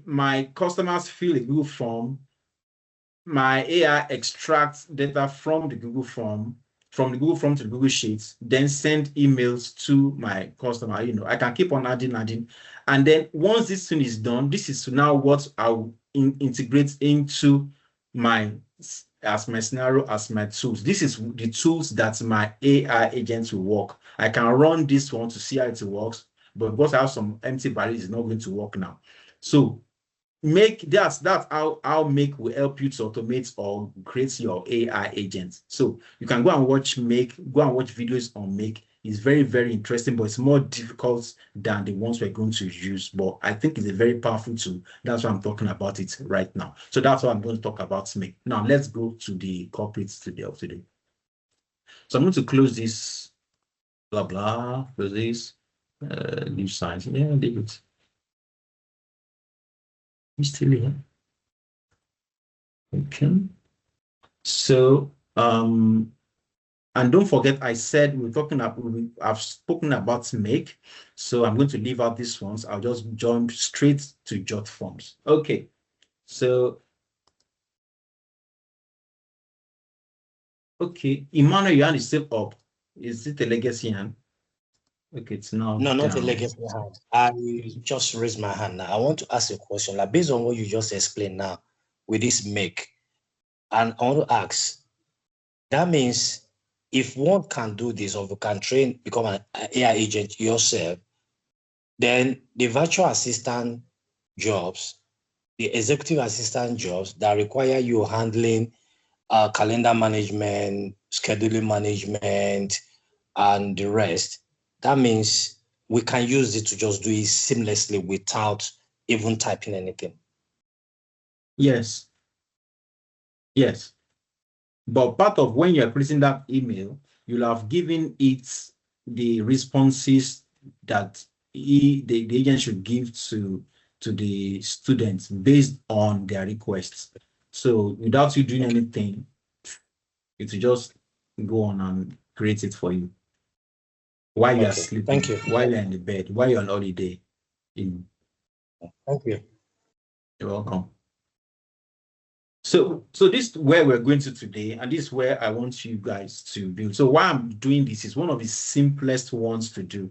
my customers fill a Google Form. My AI extracts data from the Google Form, to the Google Sheets, then send emails to my customer. I can keep on adding. And then once this thing is done, this is now what I'll integrate into my scenario, as my tools. This is the tools that my AI agents will work. I can run this one to see how it works, but because I have some empty values, it's not going to work now. So that's how Make will help you to automate or create your AI agents. So you can go and watch videos on Make. It's very, very interesting, but it's more difficult than the ones we're going to use. But I think it's a very powerful tool. That's why I'm talking about it right now. So that's what I'm going to talk about Make. Now let's go to the corporates of today. So I'm going to close this, blah blah, close this, leave signs. Yeah, leave it. I'm still here. Okay. So and don't forget, I said I've spoken about Make, so I'm going to leave out these ones. I'll just jump straight to jot forms. Okay, so okay, Emmanuel, your hand is still up. Is it a legacy hand? Okay, it's now No, not a down. legacy hand. I just raised my hand now. I want to ask a question, like based on what you just explained now with this Make, and I want to ask. That means if one can do this, or you can train, become an AI agent yourself, then the virtual assistant jobs, the executive assistant jobs that require you handling calendar management, scheduling management, and the rest, that means we can use it to just do it seamlessly without even typing anything. Yes. Yes. But part of when you're creating that email, you'll have given it the responses that the agent should give to the students based on their requests. So without you doing anything, it will just go on and create it for you while you're sleeping. Thank you. While you're in the bed, while you're on holiday. Thank you. You're welcome. So this is where we're going to today, and this is where I want you guys to build. So why I'm doing this is one of the simplest ones to do.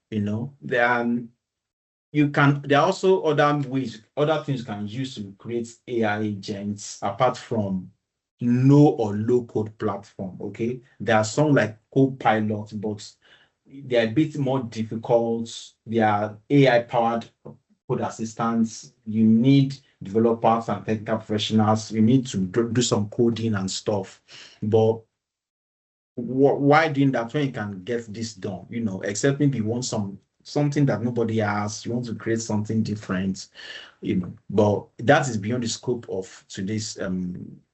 You know, there are also other ways, other things you can use to create AI agents apart from no or low code platform. Okay, there are some like Copilot, but they're a bit more difficult. They are AI powered code assistants. You need developers and technical professionals. You need to do some coding and stuff. But why doing that when you can get this done? You know, except maybe you want something that nobody has. You want to create something different. You know, but that is beyond the scope of today's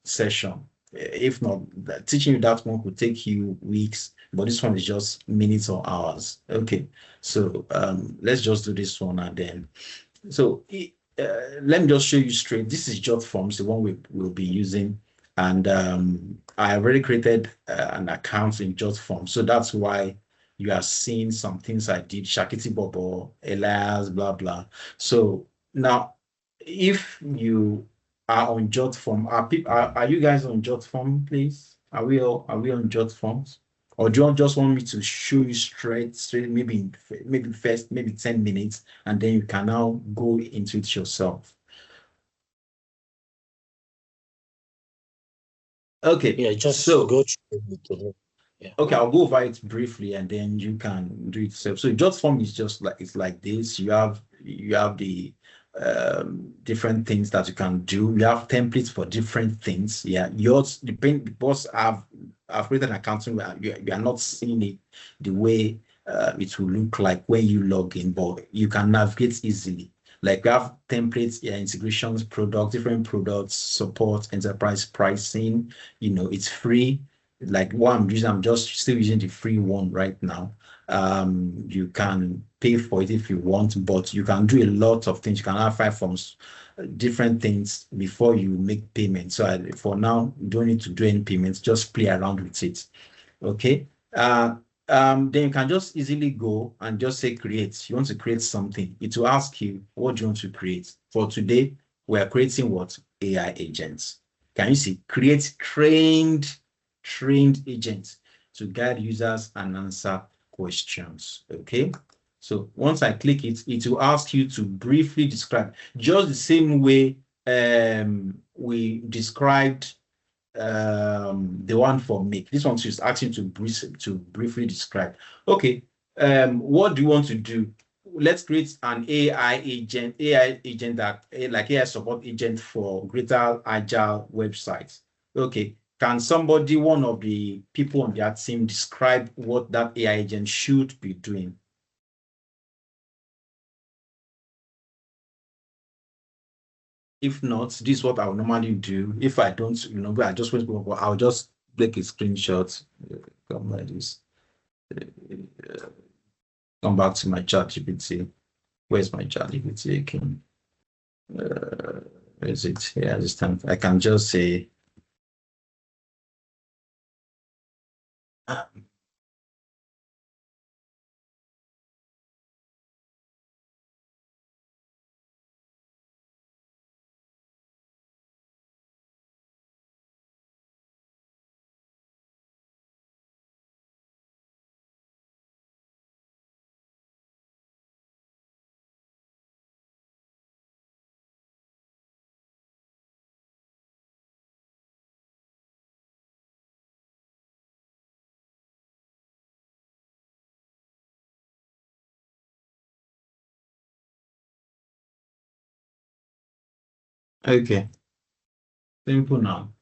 session. If not, teaching you that one could take you weeks, but this one is just minutes or hours. Okay, so let's just do this one and then. So let me just show you straight. This is jot forms, the one we will be using, and I already created an account in jot forms, so that's why you are seeing some things I did. Shakiti Bobo, Elias, blah blah. So now, if you are on jot form, are you guys on jot form, please? Are we on jot forms? Or do you just want me to show you straight, maybe first, maybe 10 minutes, and then you can now go into it yourself? Okay. Yeah, just so go through it. Yeah. Okay, I'll go over it briefly and then you can do it yourself. So jot form is just like, it's like this. You have the different things that you can do. You have templates for different things. Yeah, yours depend because I've created an account where you are not seeing it the way it will look like when you log in, but you can navigate easily. Like we have templates, yeah, integrations, products, different products, support, enterprise pricing. You know, it's free. Like what I'm using, I'm just still using the free one right now. You can pay for it if you want, but you can do a lot of things. You can have 5 forms, different things before you make payments. So for now, you don't need to do any payments, just play around with it. Okay. Then you can just easily go and just say create. You want to create something. It will ask you, what do you want to create? For today, we are creating what? AI agents. Can you see? Create trained agents to guide users and answer questions. Okay. So once I click it, it will ask you to briefly describe, just the same way we described the one for Make. This one is asking to briefly describe. Okay, what do you want to do? let's create an AI agent that like AI support agent for greater agile websites. Okay, can somebody, one of the people on their team, describe what that AI agent should be doing? If not, this is what I would normally do. If I don't, I just wait for, I'll just take a screenshot. Come like this. Come back to my chat GPT. Where's my chat GPT? Where is it? Yeah, this time I can just say, okay, simple now.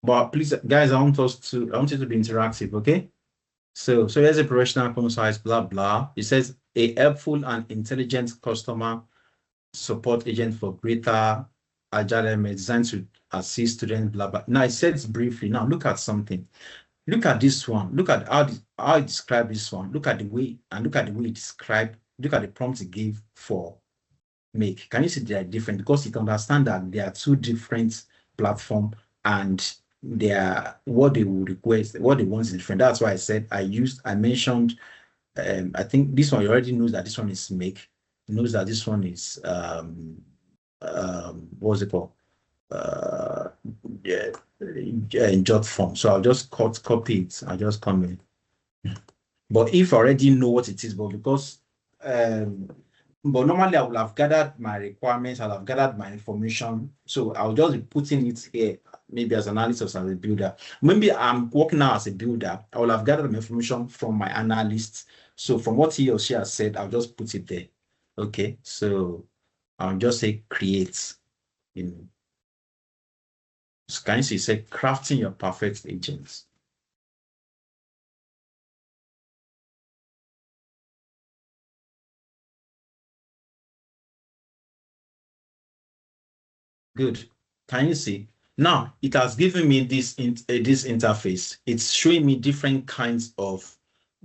But please, guys, I want you to be interactive, okay? So here's a professional concise, blah, blah. It says a helpful and intelligent customer support agent for greater agile designed to assist students, blah, blah. Now it says briefly. Now look at something. Look at this one. Look at how I describe this one. Look at the way it described. Look at the prompt it gave for make. Can you see they are different? Because you can understand that there are two different platforms and they are what they will request, what they want is different. That's why I said I mentioned I think this one, you already knows that this one is make, knows that this one is what's it called? Yeah, jot form. So I'll just copy it. I'll just come in. But if I already know what it is, but because but normally I would have gathered my requirements, I'll have gathered my information. So I'll just be putting it here, maybe as an analyst or as a builder. Maybe I'm working now as a builder. I will have gathered my information from my analyst. So from what he or she has said, I'll just put it there. Okay, so I'll just say create. So can you see, say crafting your perfect agents. Good. Can you see? Now it has given me this interface. It's showing me different kinds of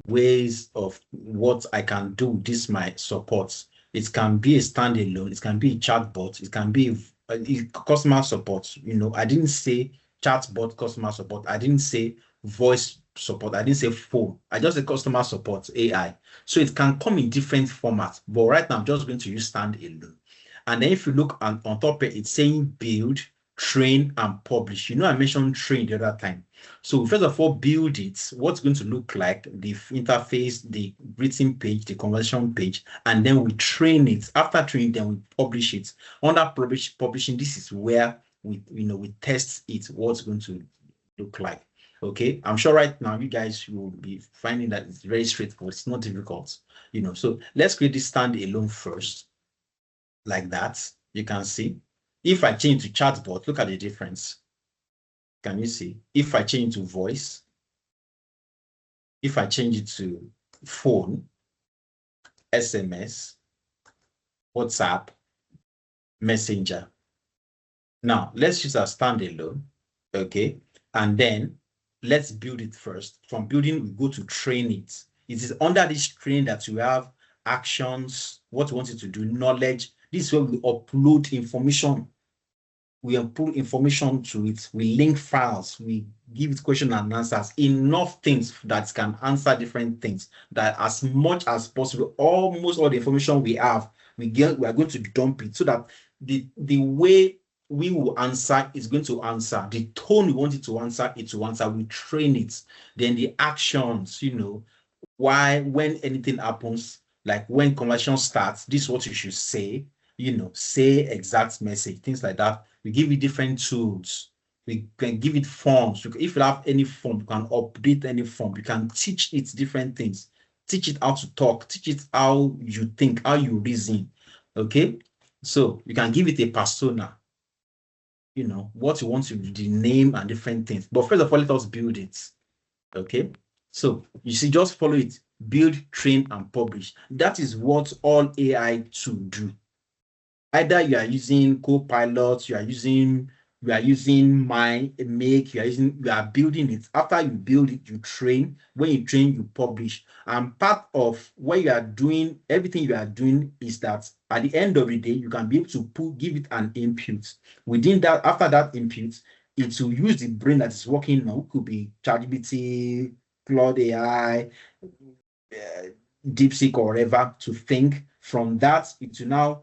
ways of what I can do. This my support. It can be a standalone. It can be a chatbot. It can be a customer support. I didn't say chatbot customer support. I didn't say voice support. I didn't say phone. I just said customer support AI. So it can come in different formats. But right now I'm just going to use standalone. And then if you look on top of it, it's saying build, train, and publish. I mentioned train the other time. So first of all, build it. What's going to look like the interface, the written page, the conversion page, and then we train it. After training, then we publish it. Under publishing, this is where we test it, what's going to look like. Okay, I'm sure right now you guys will be finding that it's very straightforward. It's not difficult. So let's create this standalone first. Like that, you can see. If I change to chatbot, look at the difference. Can you see? If I change to voice, if I change it to phone, SMS, WhatsApp, Messenger. Now, let's use a standalone, okay? And then let's build it first. From building, we go to train it. It is under this train that you have actions, what we want it to do, knowledge. This is where we upload information. We upload information to it. We link files. We give it question and answers. Enough things that can answer different things. That as much as possible, almost all the information we have, we are going to dump it so that the way we will answer is going to answer. The tone we want it to answer, We train it. Then the actions, why, when anything happens, like when conversation starts, this is what you should say. Say exact message, things like that. We give you different tools. We can give it forms. If you have any form, you can update any form. You can teach it different things. teach it how to talk, teach it how you think, how you reason. Okay, so you can give it a persona, you know, what you want to be, the name and different things. But first of all, let us build it. Okay, so you see, just follow it, build, train, and publish. That is what all AI tools do. Either you are using Copilot, you are using Make, you are building it. After you build it, you train. When you train, you publish. And part of what you are doing, everything you are doing is that at the end of the day, you can be able to give it an input. Within that, after that input, it will use the brain that is working now. It could be ChatGPT, Claude AI, DeepSeek, or whatever, to think. From that, it will now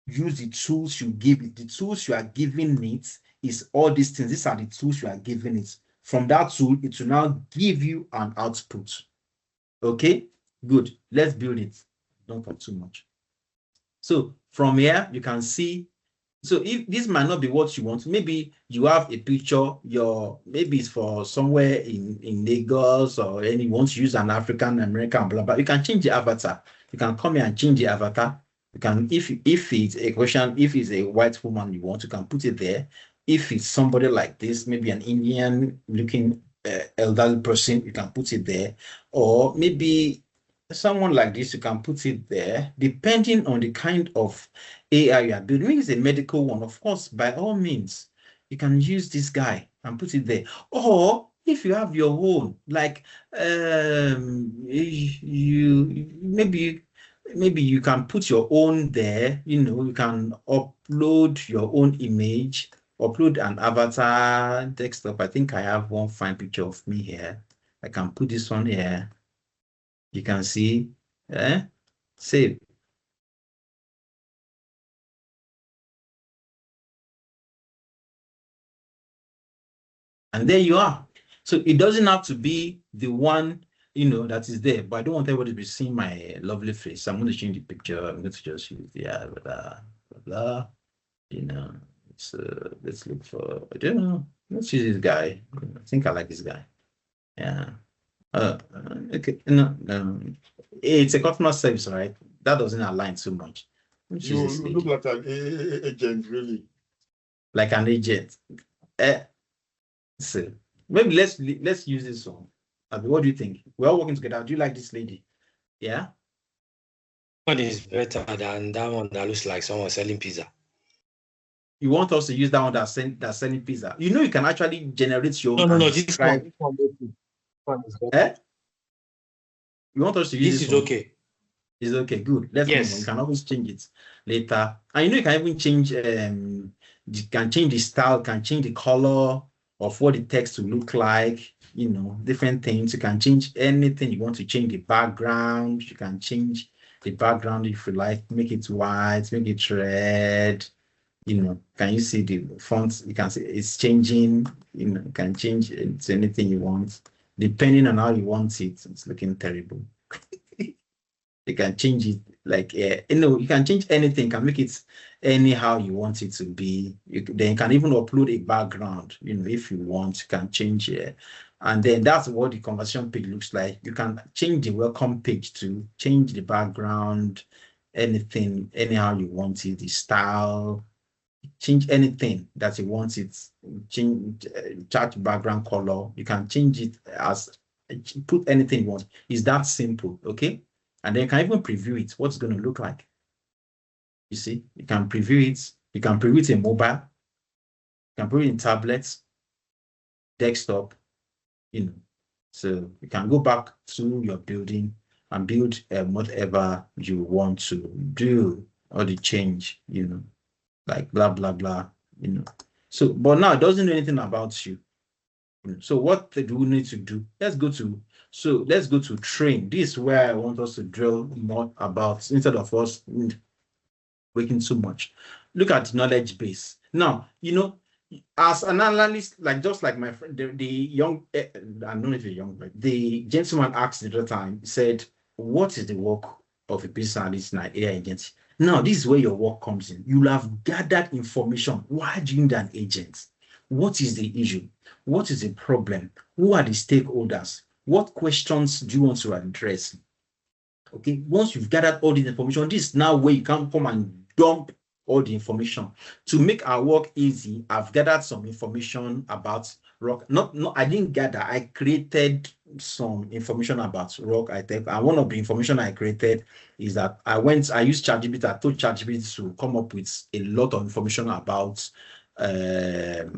use the tools you give it. The tools you are giving it is all these things. These are the tools you are giving it. From that tool, it will now give you an output. Okay, good. Let's build it. Don't talk too much. So from here, you can see. So if this might not be what you want, maybe you have a picture, maybe it's for somewhere in Lagos, or you want to use an African American, blah blah. You can change the avatar. You can come here and change the avatar. You can, if it's a question, if it's a white woman you want, you can put it there. If it's somebody like this, maybe an Indian looking elderly person, you can put it there. Or maybe someone like this, you can put it there, depending on the kind of AI you are building. Maybe it's a medical one, of course, by all means, you can use this guy and put it there. Or if you have your own, like maybe you can put your own there, you know, you can upload your own image, upload an avatar desktop. I think I have one fine picture of me here. I can put this one here. You can see, save. And there you are. So it doesn't have to be the one, you know, that is there, but I don't want everybody to be seeing my lovely face. I'm going to change the picture. I'm going to just use, blah, blah, blah, you know. So let's look for, I don't know, let's use this guy. I think I like this guy. Yeah. Okay, no, it's a customer service, right? That doesn't align too much. You look like an agent, really. Like an agent. So maybe let's use this one. What do you think? We're all working together. Do you like this lady? Yeah. One is better than that one that looks like someone selling pizza. You want us to use that one that's selling pizza? You know, you can actually generate your own. No. This one is better. You want us to use this? Is okay. It's okay. Good. Let's move on. You can always change it later. And you know, you can even change. You can change the style. Can change the color of what the text will look like. You know, different things. You can change anything you want to change. The background. You can change the background if you like. Make it white. Make it red. You know, can you see the fonts? You can see it's changing. You know, you can change it to anything you want, depending on how you want it. It's looking terrible. You can change it like, you know, you can change anything, can make it anyhow you want it to be. Then you can even upload a background, you know, if you want, you can change it. And then that's what the conversation page looks like. You can change the welcome page to change the background, anything, anyhow you want it, the style, change anything that you want it, change chat background color. You can change it as, put anything you want. It's that simple, okay? And then you can even preview it, what's going to look like. You see, you can preview it. You can preview it in mobile. You can preview it in tablets, desktop, you know. So you can go back to your building and build whatever you want to do, or the change, you know, like blah, blah, blah, you know. So, but now it doesn't know anything about you. So what do we need to do? Let's go to train. This is where I want us to drill more about, instead of us working too much. Look at knowledge base. Now, you know, as an analyst, like just like my friend, the young, I don't know if you're young, but the gentleman asked the other time, said, what is the work of a business analyst in an AI agency? Now, this is where your work comes in. You'll have gathered information. Why do you need an agent? What is the issue? What is the problem? Who are the stakeholders? What questions do you want to address? Okay, once you've gathered all this information, this is now where you can come and dump all the information. To make our work easy, I've gathered some information about Rock. I didn't gather, I created some information about Rockitech. And one of the information I created is that I used ChatGPT. I told ChatGPT to come up with a lot of information about it.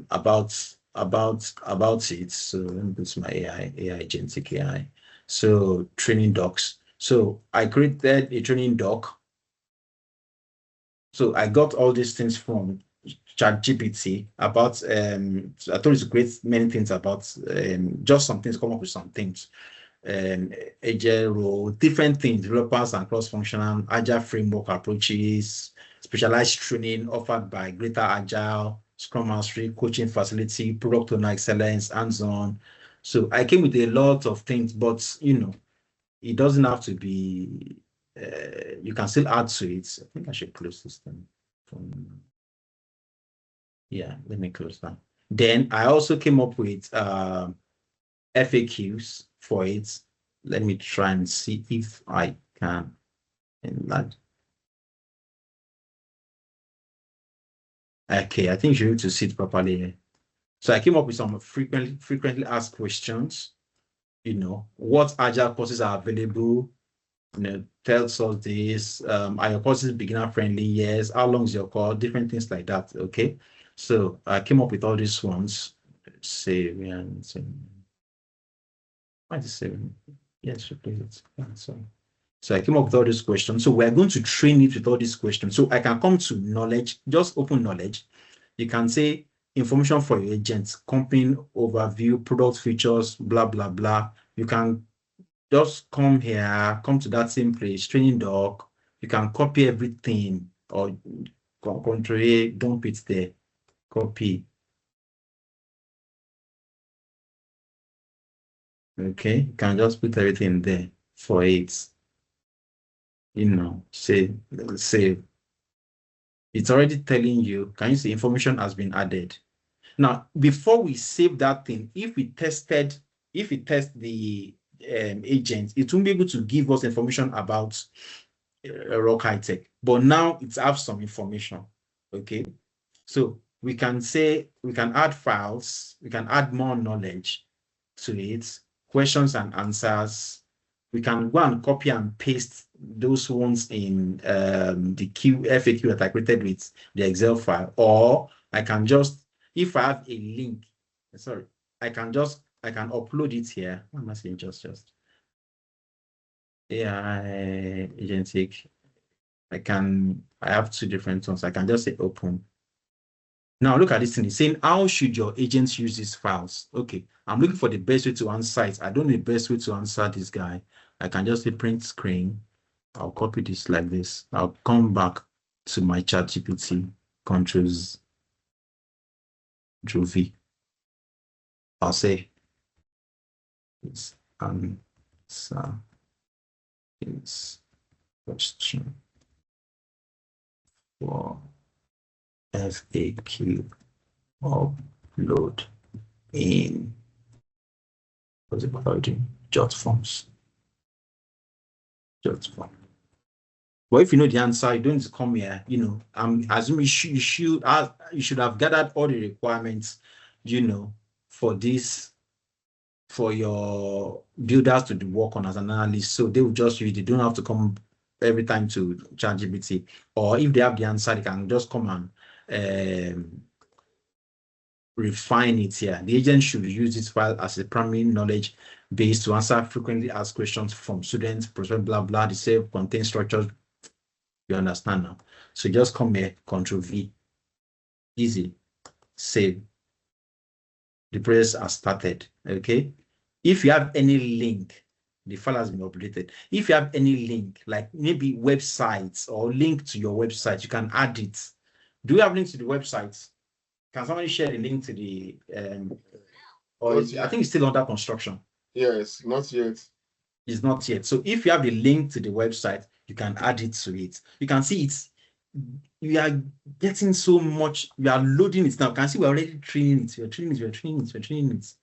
So let me go to my AI agentic AI. So training docs. So I created a training doc. So I got all these things from ChatGPT about I told you to create many things about just some things, come up with some things. Agile role, different things, developers and cross-functional, agile framework approaches, specialized training offered by Greater Agile, Scrum Mastery, coaching facility, product owner excellence, hands-on. So I came with a lot of things, but it doesn't have to be, you can still add to it. I think I should close this thing. Yeah, let me close that. Then I also came up with FAQs for it. Let me try and see if I can enlarge. Okay, I think you're able to see it properly here. So I came up with some frequently asked questions. What agile courses are available? Tells us this. Are your courses beginner friendly? Yes. How long is your course? Different things like that. Okay. So I came up with all these ones. Save and save. Why is it saving? Yes, replace it. So I came up with all these questions. So we're going to train it with all these questions. So I can come to knowledge, just open knowledge. You can say information for your agents, company overview, product features, blah, blah, blah. You can just come here, come to that same place, training doc. You can copy everything or Control A, dump it there, copy. Okay, you can just put everything there for it. Save. It's already telling you, can you see information has been added? Now, before we save that thing, if we test the agent, it won't be able to give us information about Rockitech, but now it has some information. Okay, so we can add files, we can add more knowledge to it, questions and answers. We can go and copy and paste those ones in the FAQ that I created with the Excel file, or I can just, if I have a link, sorry, I can upload it here. What am I saying? Just AI agentic. I have two different ones. I can just say open. Now look at this thing. It's saying, how should your agents use these files? Okay, I'm looking for the best way to answer it. I don't know the best way to answer this guy. I can just say print screen. I'll copy this like this. I'll come back to my ChatGPT, Control V. I'll say it's answer is question for FAQ upload in what's it called? Jot forms. Well, if you know the answer, you don't need to come here. I'm assuming you should have gathered all the requirements, for this, for your builders to work on as an analyst. So they will just use it. They don't have to come every time to ChatGPT. Or if they have the answer, they can just come and refine it here. The agent should use this file as a primary knowledge base to answer frequently asked questions from students, prospect, blah, blah. The save contains structures. You understand now? So just come here, Control V. Easy. Save. The process has started. Okay. If you have any link, the file has been updated. If you have any link, like maybe websites or link to your website, you can add it. Do you have links to the websites? Can somebody share the link to the I think it's still under construction. Yes, not yet. It's not yet. So if you have the link to the website, you can add it to it. You can see you are getting so much, you are loading it now. You can see we're already training it. We're training it.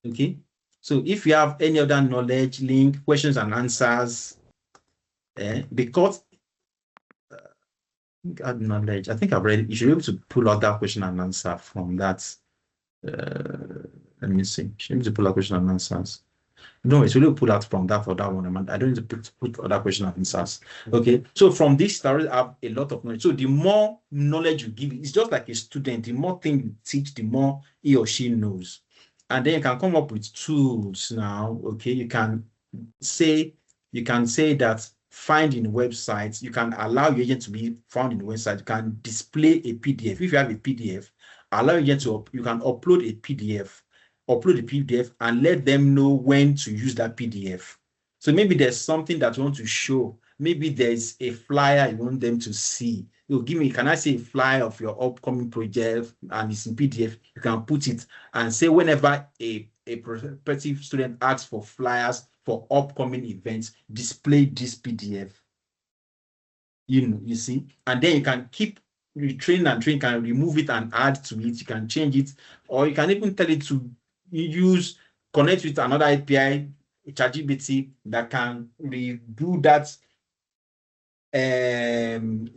Okay. So if you have any other knowledge, link, questions and answers, Because add knowledge. I think I've read. You should be able to pull out that question and answer from that. Let me see. You should be able to pull out question and answers. No, it's really pull out from that or that one. I don't need to put other question and answers. Okay. So from this, I already have a lot of knowledge. So the more knowledge you give, it's just like a student. The more thing you teach, the more he or she knows. And then you can come up with tools now. Okay. You can say that finding websites, you can allow your agent to be found in the website. You can display a PDF. If you have a PDF, allow your agent to, you can upload a PDF and let them know when to use that PDF. So maybe there's something that you want to show. Maybe there's a flyer you want them to see. You give me, can I see a flyer of your upcoming project and it's in PDF? You can put it and say whenever a prospective student asks for flyers for upcoming events, display this PDF. You see, and then you can keep train, can remove it and add to it. You can change it, or you can even tell it to connect with another API, ChatGPT, that can redo that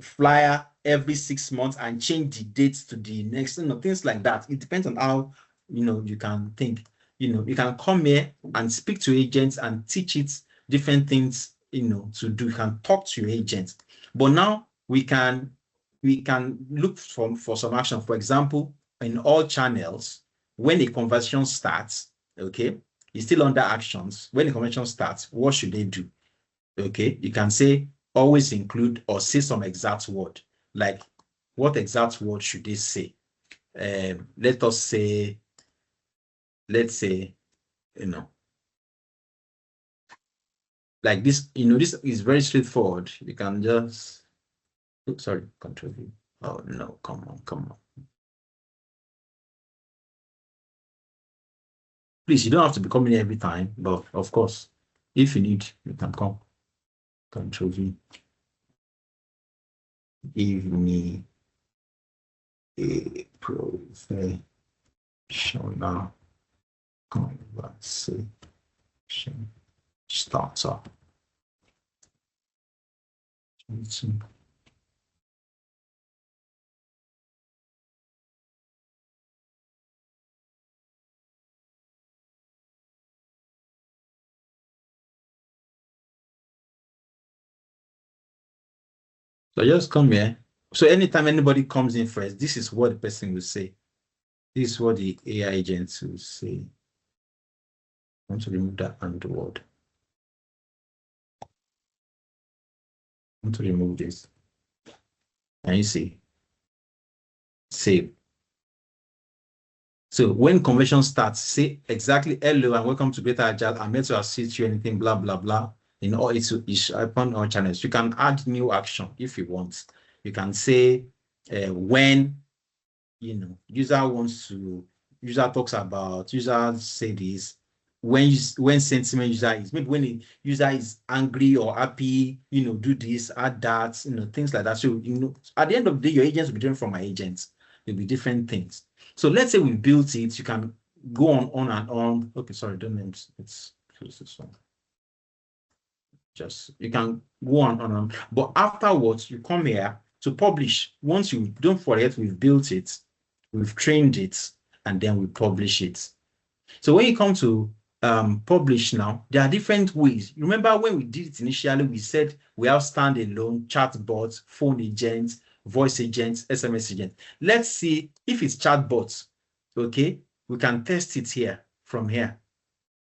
flyer every 6 months and change the dates to the next, things like that. It depends on how you can think. You can come here and speak to agents and teach it different things to do. You can talk to your agents, but now we can look for some action. For example, in all channels, when a conversation starts, okay, it's still under actions. When the conversation starts, what should they do? Okay, you can say always include or say some exact word. Like, what exact word should they say? Let's say, like this, this is very straightforward. You can just, oops, sorry, Control V. Oh no, come on. Please, you don't have to be coming every time, but of course, if you need, you can come. Control V. Give me a professional conversation starter. So just come here. So anytime anybody comes in first, this is what the person will say. This is what the AI agents will say. I want to remove that and word. I want to remove this. And you see, save. So when conversation starts, say exactly hello and welcome to Greater Agile. I'm here to assist you, anything, blah, blah, blah. It's upon our channels. You can add new action if you want. You can say when user talks about, user say this, when sentiment user is, maybe when the user is angry or happy, do this, add that, things like that. So at the end of the day, your agents will be different from my agents. There'll be different things. So let's say we built it, you can go on and on. Okay, sorry, don't name, let's close this one. Just, you can go on. But afterwards, you come here to publish. Once you, don't forget, we've built it, we've trained it, and then we publish it. So when you come to publish now, there are different ways. Remember when we did it initially, we said we have standalone, chatbots, phone agents, voice agents, SMS agents. Let's see if it's chatbots. Okay, we can test it here from here.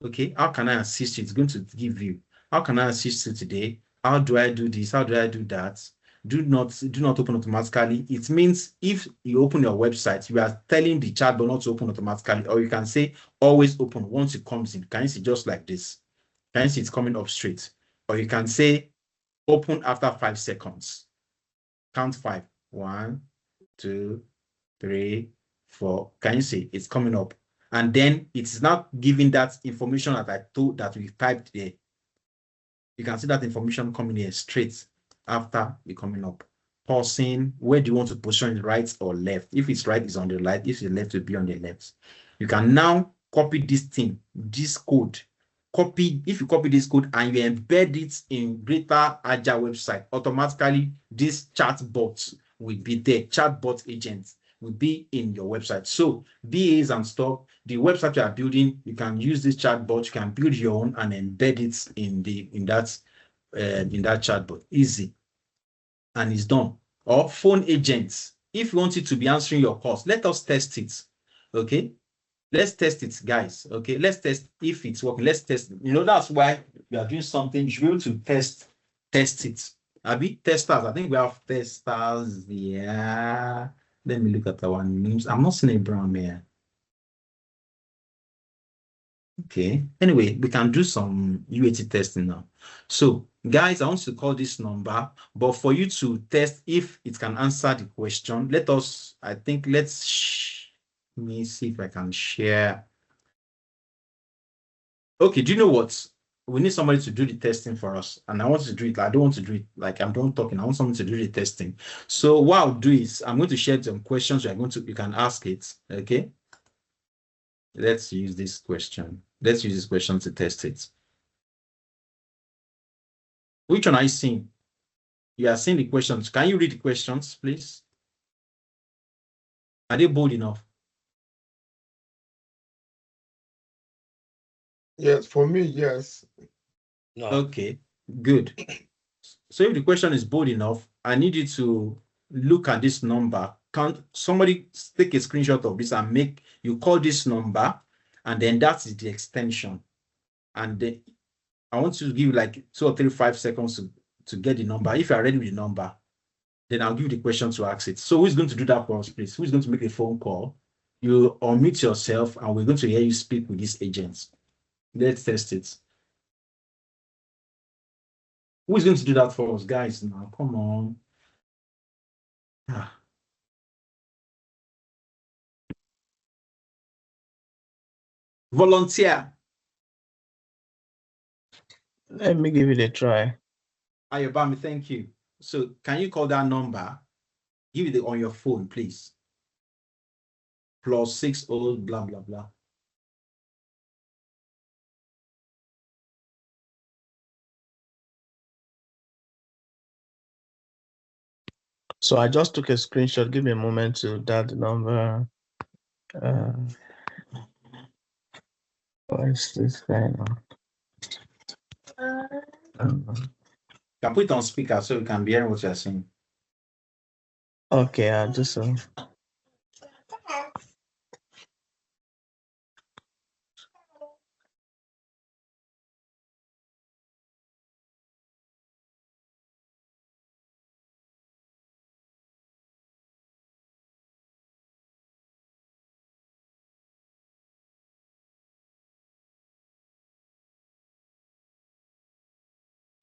Okay, how can I assist you? It's going to give you, how can I assist you today? How do I do this? How do I do that? Do not open automatically. It means if you open your website, you are telling the chatbot not to open automatically, or you can say always open once it comes in. Can you see just like this? Can you see it's coming up straight? Or you can say open after 5 seconds. Count 5. 1, 2, 3, 4. Can you see it's coming up? And then it's not giving that information that I told that we typed there. You can see that information coming here straight after it coming up. Pausing, where do you want to position it, right or left? If it's right, it's on the right. If it's left, it will be on the left. You can now copy this thing, this code, if you copy this code and you embed it in Greater Agile website, automatically this chatbot will be there. Chatbot agents will be in your website. So BAs and stuff, the website you are building, you can use this chatbot, you can build your own and embed it in that chatbot. Easy. And it's done. Or phone agents. If you want it to be answering your calls, let us test it. Okay. Let's test it, guys. Okay, let's test if it's working. Let's test. That's why we are doing something. You should be able to test it. Abi, testers. I think we have testers. Yeah. Let me look at our names. I'm not seeing a brown here. Okay. Anyway, we can do some UAT testing now. So, guys, I want to call this number, but for you to test if it can answer the question, let me see if I can share. Okay, do you know what? We need somebody to do the testing for us. And I want to do it. I don't want to do it like I'm done talking. I want someone to do the testing. So what I'll do is I'm going to share some questions. You can ask it. Okay. Let's use this question. Let's use this question to test it. Which one are you seeing? You are seeing the questions. Can you read the questions, please? Are they bold enough? Yes, for me, yes. No. Okay, good. So if the question is bold enough, I need you to look at this number. Can somebody take a screenshot of this and you call this number, and then that is the extension. And then I want you to give like 2 or 3, 5 seconds to get the number. If you are ready with the number, then I'll give you the question to ask it. So who's going to do that for us, please? Who's going to make a phone call? You unmute yourself, and we're going to hear you speak with these agents. Let's test it. Who is going to do that for us, guys? Now, come on. Volunteer. Let me give it a try. Ayobami, thank you. So can you call that number? Give it on your phone, please. +60 blah blah blah. So I just took a screenshot. Give me a moment to dial the number. What is this guy now? Can put it on speaker so we can hear what you're saying. Okay, I'll just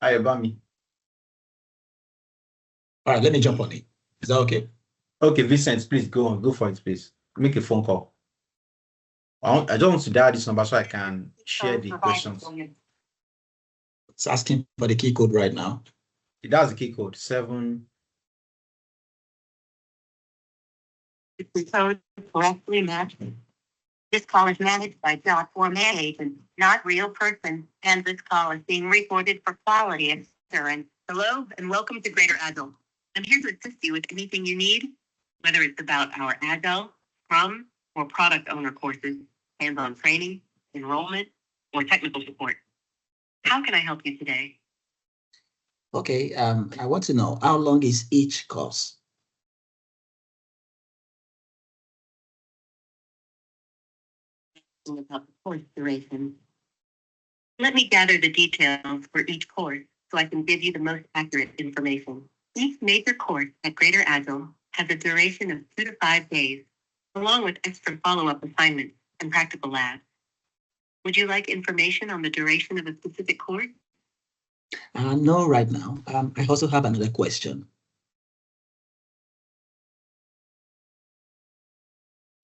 Ayobami. All right, let me jump on it. Is that okay? Okay, Vincent, please go on. Go for it, please. Make a phone call. I don't want to dial this number so I can share the questions. It's asking for the key code right now. That's the key code 7. If the code correctly matched. This call is managed by .4man agent, not real person, and this call is being recorded for quality assurance. Hello and welcome to Greater Agile. I'm here to assist you with anything you need, whether it's about our Agile, Scrum, or product owner courses, hands-on training, enrollment, or technical support. How can I help you today? Okay, I want to know how long is each course? About the course duration. Let me gather the details for each course so I can give you the most accurate information. Each major course at Greater Agile has a duration of 2 to 5 days, along with extra follow-up assignments and practical labs. Would you like information on the duration of a specific course? No, right now. I also have another question.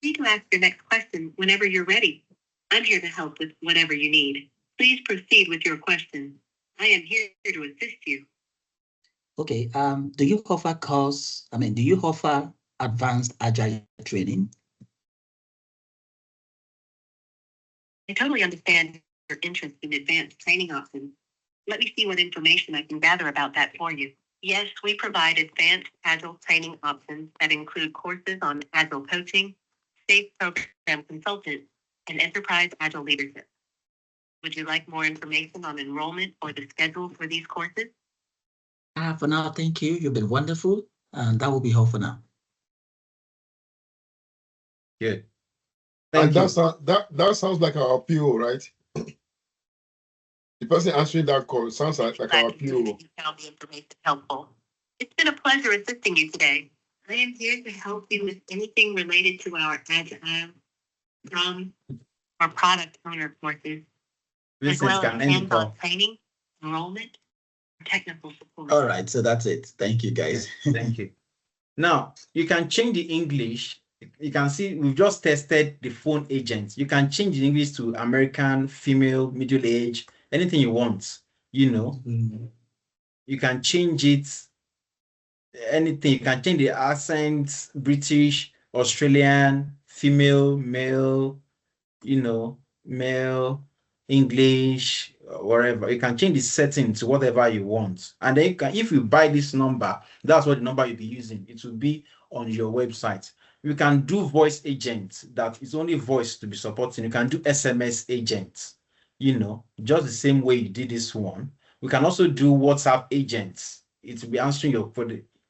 Free to ask your next question whenever you're ready. I'm here to help with whatever you need. Please proceed with your question. I am here to assist you. Okay, do you offer advanced agile training? I totally understand your interest in advanced training options. Let me see what information I can gather about that for you. Yes, we provide advanced Agile training options that include courses on Agile coaching, SAFe program consultant, and enterprise Agile leadership. Would you like more information on enrollment or the schedule for these courses? For now, thank you. You've been wonderful. And that will be all for now. Good. And Thank you. that sounds like our PO, right? The person answering that call sounds like our Glad to hear PO. that you found the information helpful. It's been a pleasure assisting you today. I am here to help you with anything related to our Agile, Scrum, or product owner courses, as Vincent well can as end the hands-on call. training, enrollment, and technical support. All right, so that's it. Thank you, guys. Thank you. Now, you can change the English. You can see we've just tested the phone agent. You can change the English to American, female, middle age, anything you want, you know. You can change it, anything. You can change the accent, British, Australian, female, male, you know, male, English, wherever. You can change the setting to whatever you want. And then you can, if you buy this number, that's what the number you'll be using. It will be on your website. You can do voice agent that is only voice to be supporting. You can do SMS agents, you know, just the same way you did this one. We can also do WhatsApp agents. It will be answering your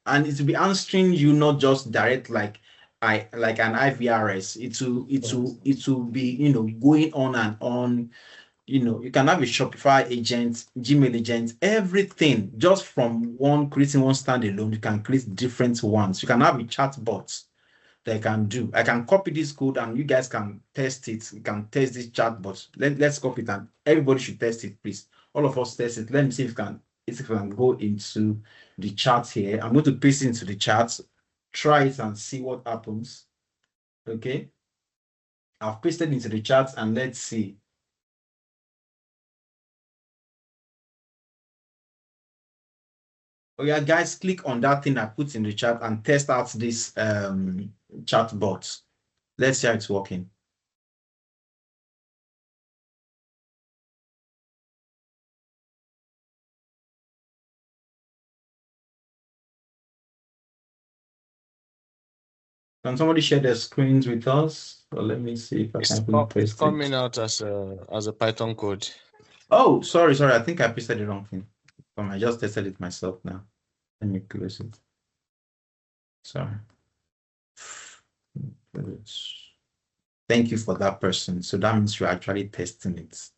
and it will be answering you not just direct like like an IVRS. It will be, you know, going on and on. You know, you can have a Shopify agent, Gmail agent, everything just from creating one standalone. You can create different ones. You can have a chat bot that I can do. I can copy this code and you guys can test it. You can test this chat bot. Let's copy it and everybody should test it, please. All of us test it. Let me see if I can go into the chat here. I'm going to paste it into the chat. Try it and see what happens. Okay. I've pasted into the chat and let's see. Oh yeah, guys, click on that thing I put in the chat and test out this chat bot. Let's see how it's working. Can somebody share their screens with us? Or let me see if I can paste It's it. coming out as a Python code. Oh, sorry. I think I pasted the wrong thing. I just tested it myself now. Let me close it. Sorry. Thank you for that person. So that means you're actually testing it.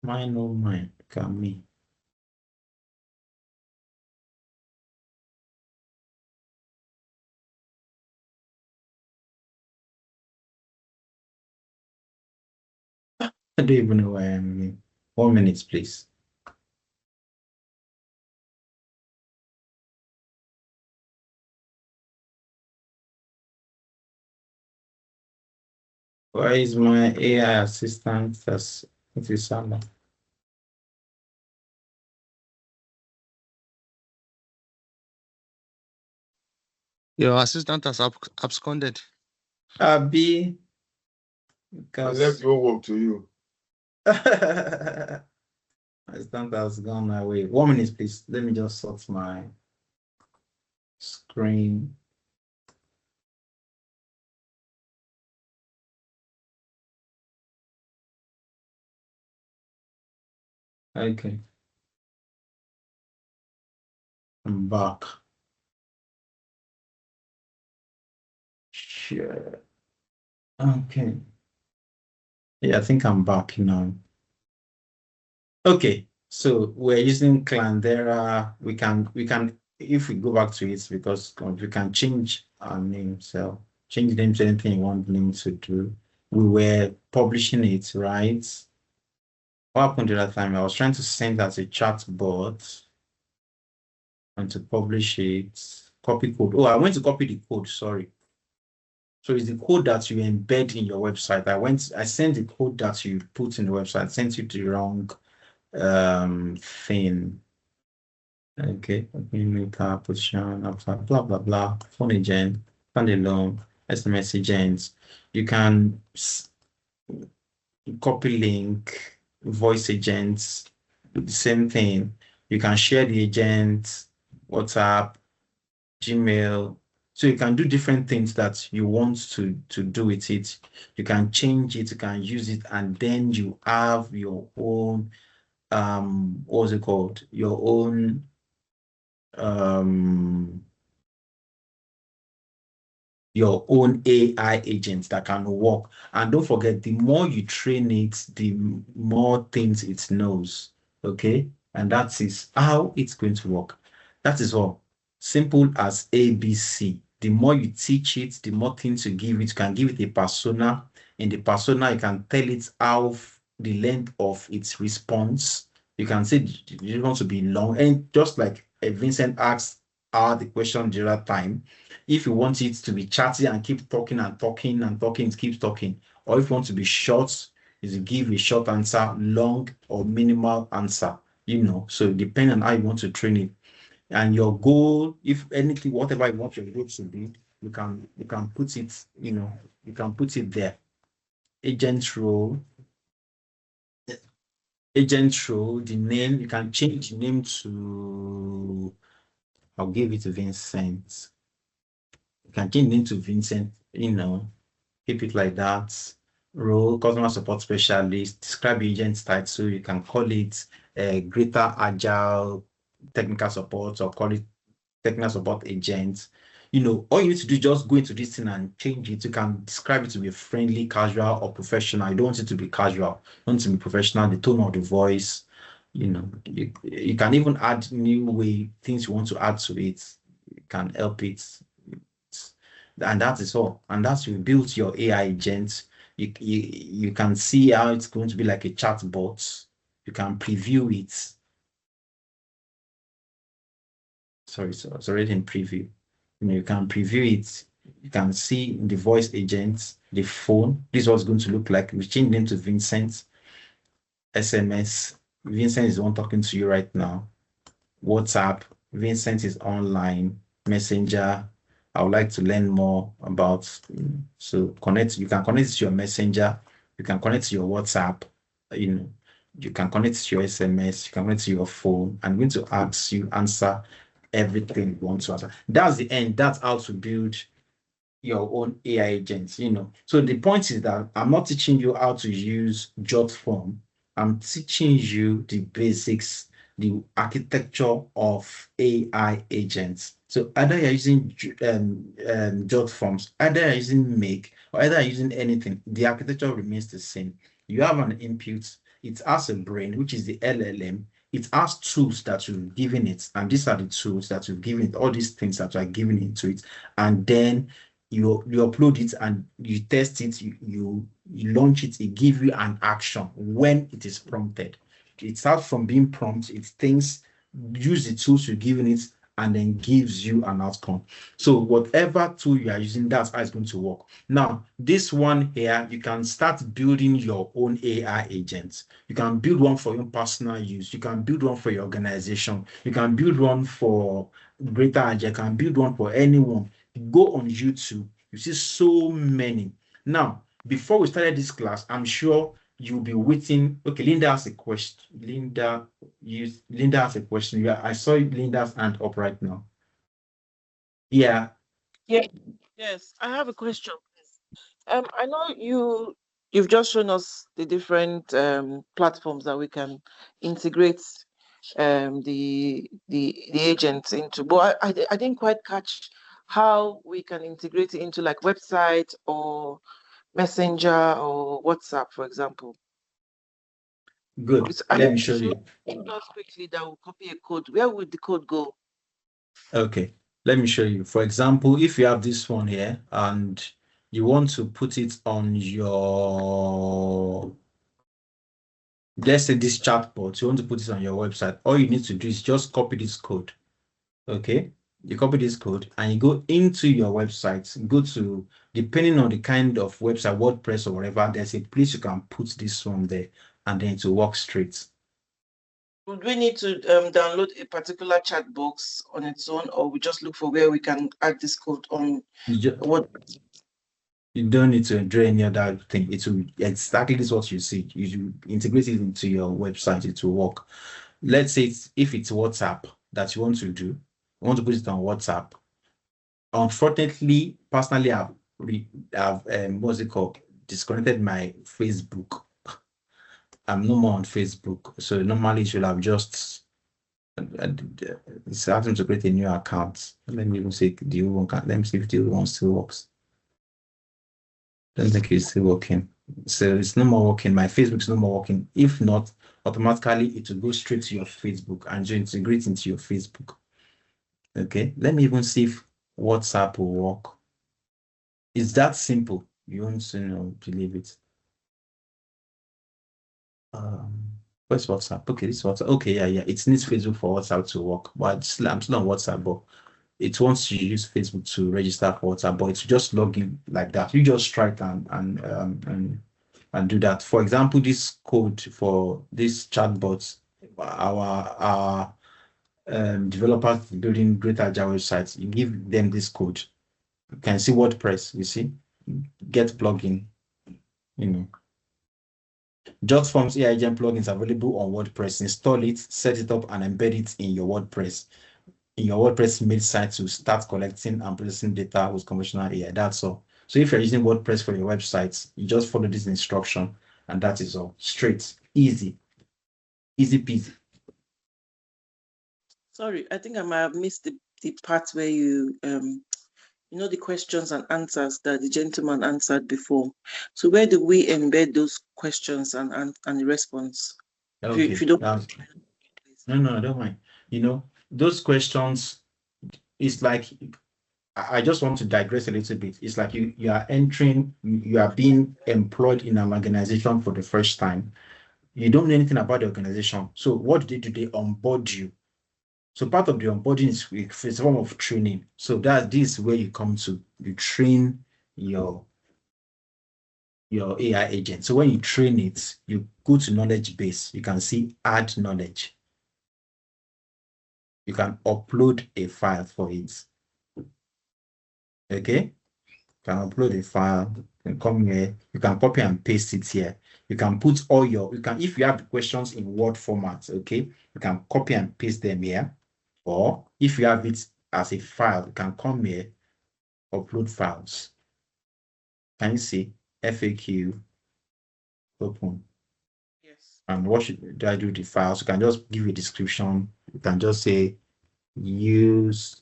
Mine, oh mine, look at me. I don't even know where I am. 1 minute, please. Where is my AI assistant? It is Sandra. Your assistant has absconded. B. I left your work to you. Assistant has gone away. 1 minute, please. Let me just sort my screen. Okay. I'm back. Sure. Okay. Yeah, I think I'm back now. Okay, so we're using Clandera. We can, if we go back to it, because we can change our name. So change name to anything you want the name to do. We were publishing it, right? What happened the other time? I was trying to send as a chat bot and to publish it. Copy code. Oh, I went to copy the code, sorry. So it's the code that you embed in your website. I sent the code that you put in the website, sent you the wrong thing. Okay, position, blah blah blah. Phone agent, standalone, SMS agents. You can copy link, voice agents, the same thing. You can share the agent, WhatsApp, Gmail. So you can do different things that you want to do with it. You can change it, you can use it, and then you have your own what's it called? Your own AI agents that can work. And don't forget, the more you train it, the more things it knows. Okay? And that is how it's going to work. That is all. Simple as ABC. The more you teach it, the more things you give it. You can give it a persona. In the persona, you can tell it how the length of its response. You can say you want to be long. And just like Vincent asked the question the other time, if you want it to be chatty and keep talking and talking and talking, it keeps talking. Or if you want to be short, is to give a short answer, long or minimal answer, So depending on how you want to train it. And your goal, if anything, whatever you want your goal to be, you can put it, you can put it there. Agent role, the name, you can change the name to, I'll give it to Vincent. You can change the name to Vincent, keep it like that. Role, customer support specialist, describe agent type, so you can call it greater agile technical support or call it technical support agent. All you need to do is just go into this thing and change it. You can describe it to be friendly, casual, or professional. You don't want it to be casual. You want it to be professional, the tone of the voice. You can even add new things you want to add to it. You can help it. And that is all. And that's you built your AI agent. You can see how it's going to be like a chat bot. You can preview it. Sorry, so it's already in preview. You can preview it. You can see the voice agent, the phone. This is what's going to look like. We change name to Vincent. SMS. Vincent is the one talking to you right now. WhatsApp. Vincent is online. Messenger. I would like to learn more about. So connect. You can connect to your Messenger. You can connect to your WhatsApp. You can connect to your SMS. You can connect to your phone. I'm going to ask you answer everything you want to answer. That's the end. That's how to build your own AI agents. So the point is that I'm not teaching you how to use jot form. I'm teaching you the basics, the architecture of AI agents. So either you're using jot forms, either you're using make, or either you're using anything, the architecture remains the same. You have an input, it has a brain, which is the LLM. It has tools that you've given it, and these are the tools that you've given it, all these things that you are giving into it, and then you upload it and you test it, you launch it, it gives you an action when it is prompted. It starts from being prompted, it thinks, use the tools you're giving it, and then gives you an outcome. So whatever tool you are using, that's how it's going to work. Now, this one here, you can start building your own AI agents. You can build one for your personal use. You can build one for your organization. You can build one for greater agile. You can build one for anyone. Go on YouTube. You see so many. Now, before we started this class, I'm sure you'll be waiting. Okay, Linda has a question. Linda has a question. Yeah, I saw Linda's hand up right now. Yeah. Yeah. Yes, I have a question. I know you've just shown us the different platforms that we can integrate the agents into, but I didn't quite catch how we can integrate it into like website or Messenger or WhatsApp, for example. Good. Let me show you. Just quickly, that will copy a code. Where would the code go? Okay, let me show you. For example, if you have this one here and you want to put it on your, let's say this chatbot, you want to put it on your website, all you need to do is just copy this code. Okay, you copy this code and you go into your website, go to, depending on the kind of website, WordPress or whatever, there's a place you can put this one there and then it will work straight. Would we need to download a particular chat box on its own, or we just look for where we can add this code on what? You don't need to enter any other thing. It will exactly this what you see. You integrate it into your website, it will work. Let's say if it's WhatsApp that you want to do, you want to put it on WhatsApp. Unfortunately, personally, I've what's it called? Disconnected my Facebook. I'm no more on Facebook. So normally it should have just it's asking to create a new account. Let me even say the old one can let me see if the old one still works. Doesn't think it's still working. So it's no more working. My Facebook is no more working. If not, automatically it will go straight to your Facebook and you integrate into your Facebook. Okay, let me even see if WhatsApp will work. It's that simple. You won't believe it. Where's WhatsApp? Okay, this is WhatsApp. Okay, yeah. It needs Facebook for WhatsApp to work. But I'm still on WhatsApp, but it wants you to use Facebook to register for WhatsApp, but it's just log in like that. You just try it and do that. For example, this code for this chatbot, our developers building great agile websites, you give them this code. You can see WordPress, you see, get plugin, JotForms AI agent plugins available on WordPress. Install it, set it up, and embed it in your WordPress. In your WordPress mail site to start collecting and processing data with conventional AI. That's all. So if you're using WordPress for your websites, you just follow this instruction, and that is all. Straight, easy peasy. Sorry, I think I might have missed the part where you the questions and answers that the gentleman answered before. So where do we embed those questions and the response? Okay. If you don't, no, don't mind. Those questions, it's like I just want to digress a little bit. It's like you are entering, you are being employed in an organization for the first time. You don't know anything about the organization. So what do? They onboard you. So part of the onboarding is a form of training. So this is where you come to. You train your AI agent. So when you train it, you go to knowledge base. You can see add knowledge. You can upload a file for it. Okay? You can upload a file. You can come here. You can copy and paste it here. You can put if you have questions in Word format, okay, you can copy and paste them here. Or if you have it as a file, you can come here, upload files. Can you see FAQ, open? Yes. And what do I do with the files? You can just give a description. You can just say, use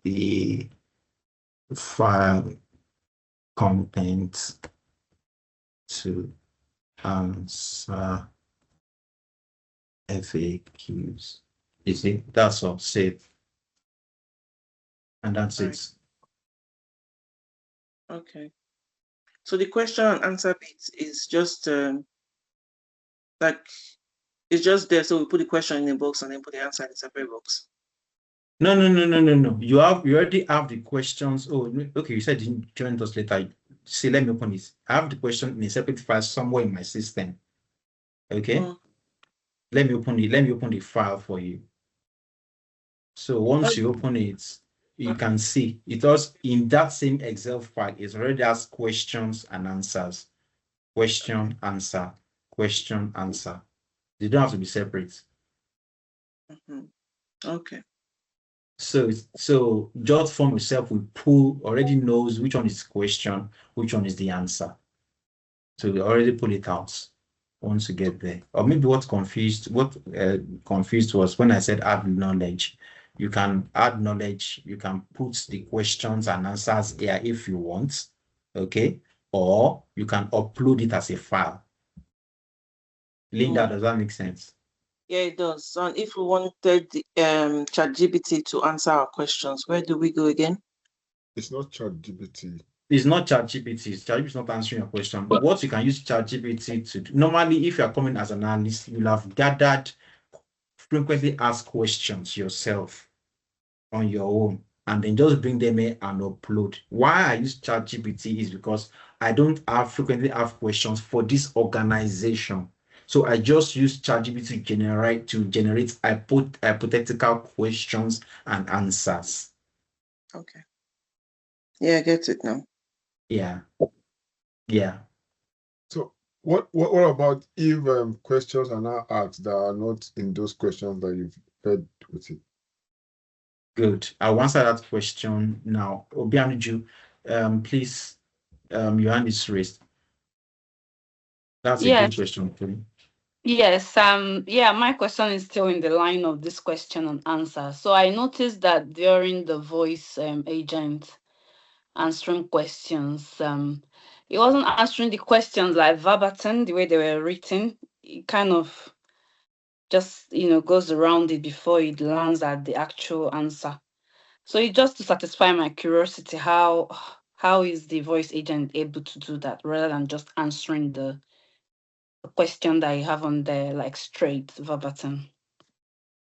the file content to answer FAQs. You see, that's all. Save. And that's it. Okay. So the question and answer bit is just like it's just there. So we put the question in a box and then put the answer in a separate box. No. You already have the questions. Oh, okay. You said you joined us later. See, let me open this. I have the question in a separate file somewhere in my system. Okay. Let me open the file for you. So once you open it, you can see it was in that same Excel file. It already has questions and answers. Question, answer, question, answer. They don't have to be separate. Okay. So JotForm itself already knows which one is question, which one is the answer. So we already pull it out once you get there. Or maybe what confused was when I said add knowledge. You can add knowledge, you can put the questions and answers here if you want, okay? Or you can upload it as a file. Linda, does that make sense? Yeah, it does. And if we wanted ChatGPT to answer our questions, where do we go again? It's not ChatGPT. It's not ChatGPT. ChatGPT is not answering your question. But what you can use ChatGPT to do, normally, if you are coming as an analyst, you'll have gathered frequently asked questions yourself on your own, and then just bring them in and upload. Why I use ChatGPT is because I don't frequently have questions for this organization. So I just use ChatGPT to generate hypothetical questions and answers. Okay. Yeah, I get it now. Yeah. Yeah. So what about if questions are now asked that are not in those questions that you've fed with it? Good. I'll answer that question now. Obianuju, please, your hand is raised. That's a good Yes, question for me. yes. Yeah, my question is still in the line of this question and answer. So I noticed that during the voice agent answering questions, he wasn't answering the questions like verbatim the way they were written. It kind of just goes around it before it lands at the actual answer. So it just to satisfy my curiosity, how is the voice agent able to do that rather than just answering the question that you have on there like straight verbatim?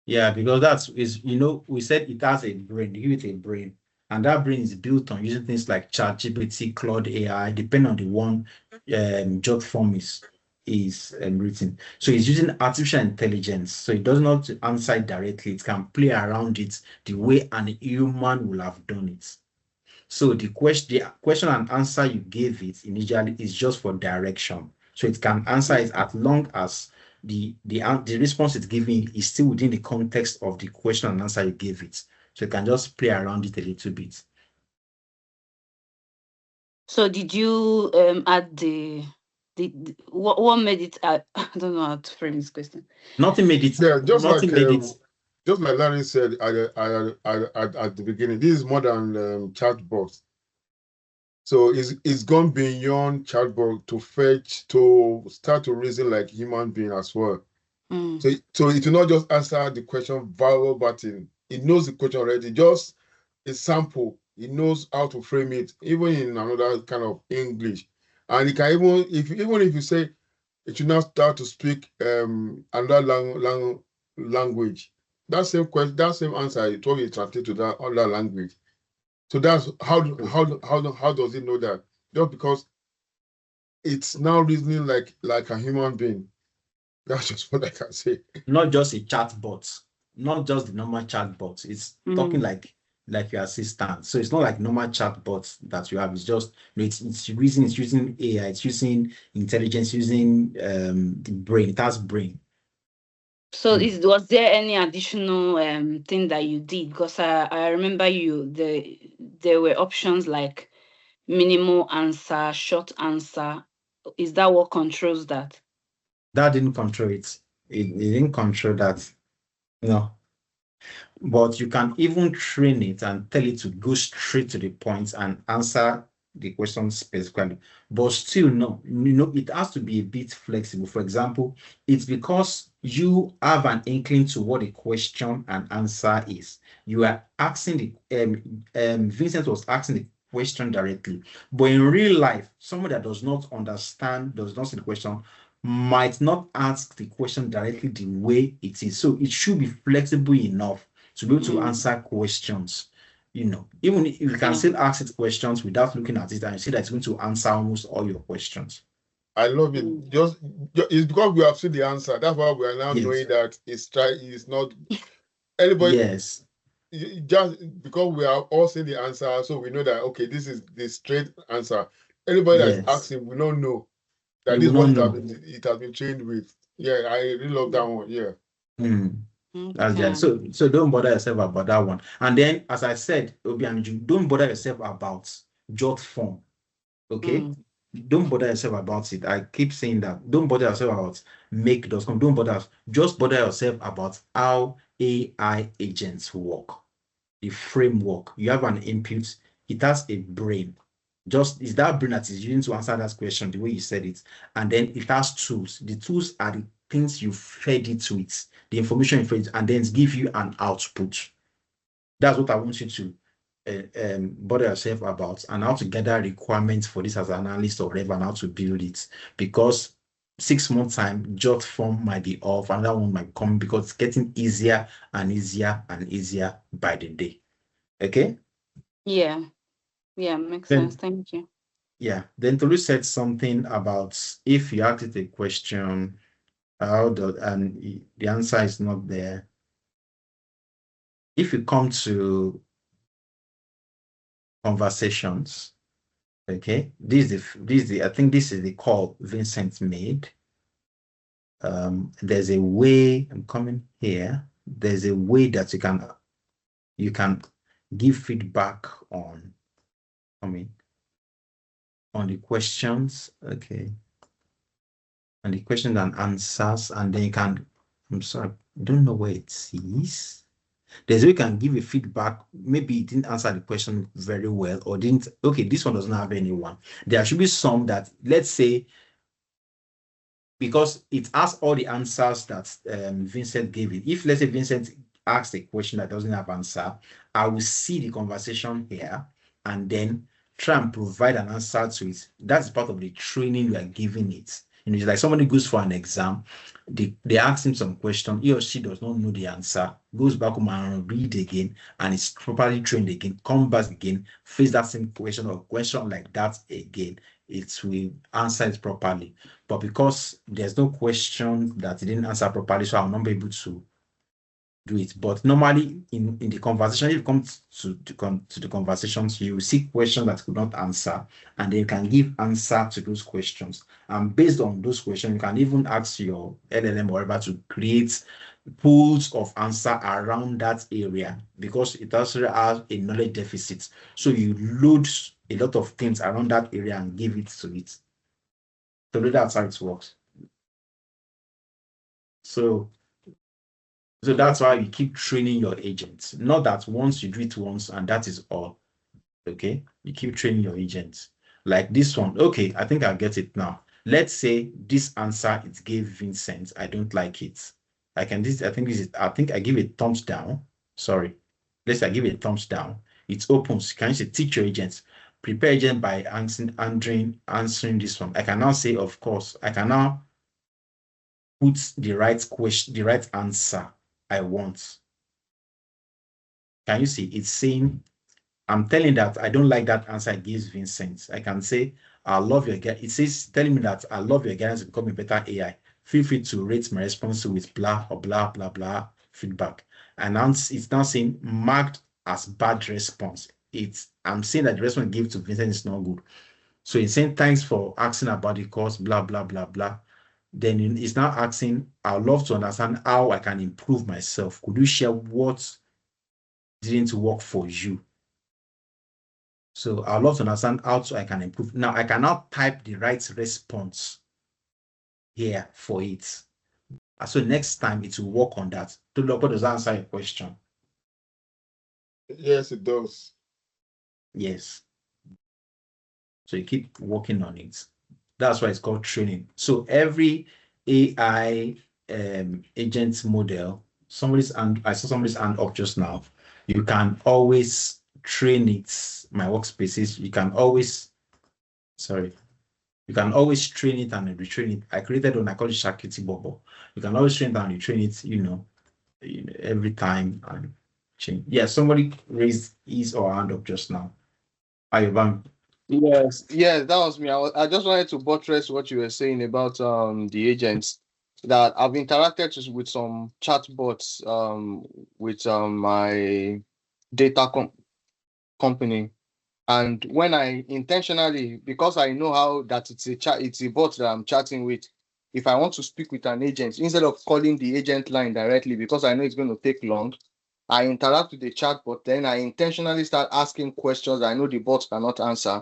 Yeah, because we said it has a brain, you give it a brain, and that brain is built on using things like ChatGPT, Claude AI, depending on the one jot form is written. So it's using artificial intelligence. So it does not answer it directly. It can play around it the way an human will have done it. So the question and answer you gave it initially is just for direction. So it can answer it as long as the response it's giving is still within the context of the question and answer you gave it. So it can just play around it a little bit. So did you add what made it I don't know how to frame this question. Nothing made it. Yeah, Nothing made it. just like Larry said at the beginning, this is more than chatbot. So it's gone beyond chatbot to start to reason like human being as well. So it will not just answer the question verbatim. It knows the question already. Just a sample. It knows how to frame it, even in another kind of English. And it can even if you say it should now start to speak another language, that same question, that same answer, it will be translated to that other language. So that's how does it know that? Just because it's now reasoning like a human being. That's just what I can say. Not just a chatbot, not just the normal chatbot. It's talking like your assistant. So it's not like normal chatbots that you have. It's just it's using AI, it's using intelligence, using the brain. It has brain. So was there any additional thing that you did? Because I remember there were options like minimal answer, short answer. Is that what controls that? That didn't control it. It didn't control that. No. But you can even train it and tell it to go straight to the point and answer the question specifically. But still, no, it has to be a bit flexible. For example, it's because you have an inkling to what the question and answer is. You are asking Vincent was asking the question directly. But in real life, someone that does not understand, does not see the question, might not ask the question directly the way it is. So it should be flexible enough to be able to answer questions. Even if you can still ask it questions without looking at it, and you see that it's going to answer almost all your questions. I love it. Just it's because we have seen the answer. That's why we are now knowing that it's not anybody. Yes. Just because we are all seeing the answer, so we know that okay, this is the straight answer. Anybody that's asking, we don't know that this is what it has been trained with. Yeah, I really love that one. Yeah. That's that. So don't bother yourself about that one. And then, as I said, Obianuju, don't bother yourself about jot form. Okay? Don't bother yourself about it. I keep saying that. Don't bother yourself about make.com. Don't bother. Just bother yourself about how AI agents work. The framework. You have an input. It has a brain. Just is that brain that is using to answer that question the way you said it. And then it has tools. The tools are the things you fed it with, the information you fed it, and then give you an output. That's what I want you to bother yourself about, and how to gather requirements for this as an analyst or whatever, and how to build it. Because 6 months time, jot form might be off, another one might come, because it's getting easier and easier and easier by the day. Okay? Yeah, makes sense. Thank you. Yeah, then Tolu said something about if you ask it a question, and the answer is not there. If you come to conversations, Okay, this is the I think this is the call Vincent made. There's a way, I'm coming here. There's a way that you can give feedback on, on the questions. Okay. On the questions and answers, and then you can, I'm sorry, I don't know where it is. There's a way you can give a feedback. Maybe you didn't answer the question very well, or didn't, okay, this one doesn't have anyone. There should be some that, let's say, because it has all the answers that Vincent gave it. If, let's say, Vincent asked a question that doesn't have answer, I will see the conversation here and then try and provide an answer to it. That's part of the training we are giving it. It's like somebody goes for an exam, they ask him some question, he or she does not know the answer, goes back home and read again, and is properly trained again, come back again, face that same question or question like that again, it will answer it properly. But because there's no question that he didn't answer properly, so I'll not be able to do it. But normally in the conversation, if you come to the conversations, you will see questions that could not answer, and then you can give answer to those questions. And based on those questions, you can even ask your LLM or whatever to create pools of answer around that area, because it also has a knowledge deficit. So you load a lot of things around that area and give it to it. So that's how it works. So that's why you keep training your agents. Not that once you do it once and that is all. Okay, you keep training your agents. Like this one. Okay, I think I get it now. Let's say this answer it gave Vincent, I don't like it. I think I give a thumbs down. Sorry. Let's say I give it a thumbs down. It opens. Can you say teach your agents? Prepare agent by answering this one. I can now say, of course, I can now put the right question, the right answer I want. Can you see? It's saying, I'm telling that I don't like that answer it gives Vincent. I can say, I love your guidance. It says, telling me that I love your guidance to become a better AI. Feel free to rate my response with blah or blah, blah, blah feedback. And now it's now saying marked as bad response. I'm saying that the response given to Vincent is not good. So it's saying, thanks for asking about the course, blah, blah, blah, blah. Then it's now asking, I'd love to understand how I can improve myself. Could you share what didn't work for you? So I'd love to understand how I can improve. Now I cannot type the right response here for it. So next time it will work on that. Does that answer your question? Yes, it does. Yes. So you keep working on it. That's why it's called training. So every AI agent model, I saw somebody's hand up just now. You can always train it. My workspaces, you can always train it and retrain it. I created one, I call it Shakiti Bobo. You can always train it and retrain it, every time and change. Yeah, somebody raised his or her hand up just now. Ayobam. Yes, that was me. I just wanted to buttress what you were saying about the agents, that I've interacted with some chatbots with my data company, and when I intentionally, because I know how that it's a bot that I'm chatting with, if I want to speak with an agent, instead of calling the agent line directly, because I know it's going to take long, I interact with the chatbot, then I intentionally start asking questions I know the bot cannot answer.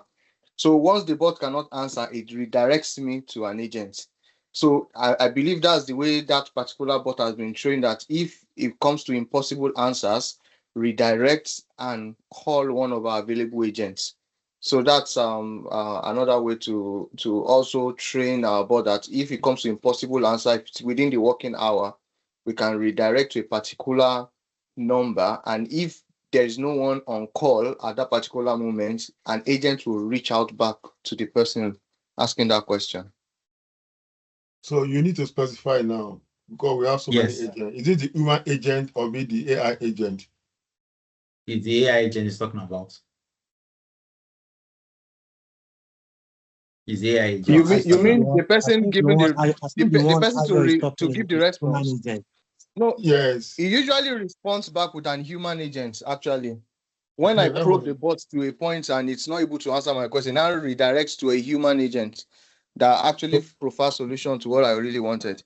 So once the bot cannot answer, it redirects me to an agent. So I believe that's the way that particular bot has been trained, that if it comes to impossible answers, redirect and call one of our available agents. So that's another way to also train our bot, that if it comes to impossible answer within the working hour, we can redirect to a particular number, and if there is no one on call at that particular moment, an agent will reach out back to the person asking that question. So you need to specify now, because we have so many agents. Is it the human agent or be the AI agent? It's the AI agent is talking about. Is the AI agent. You mean the person giving the person to give the response? No. Yes. He usually responds back with an human agent, actually. When I That probe was- the bot to a point and it's not able to answer my question, now redirects to a human agent that actually provides solution to what I really wanted.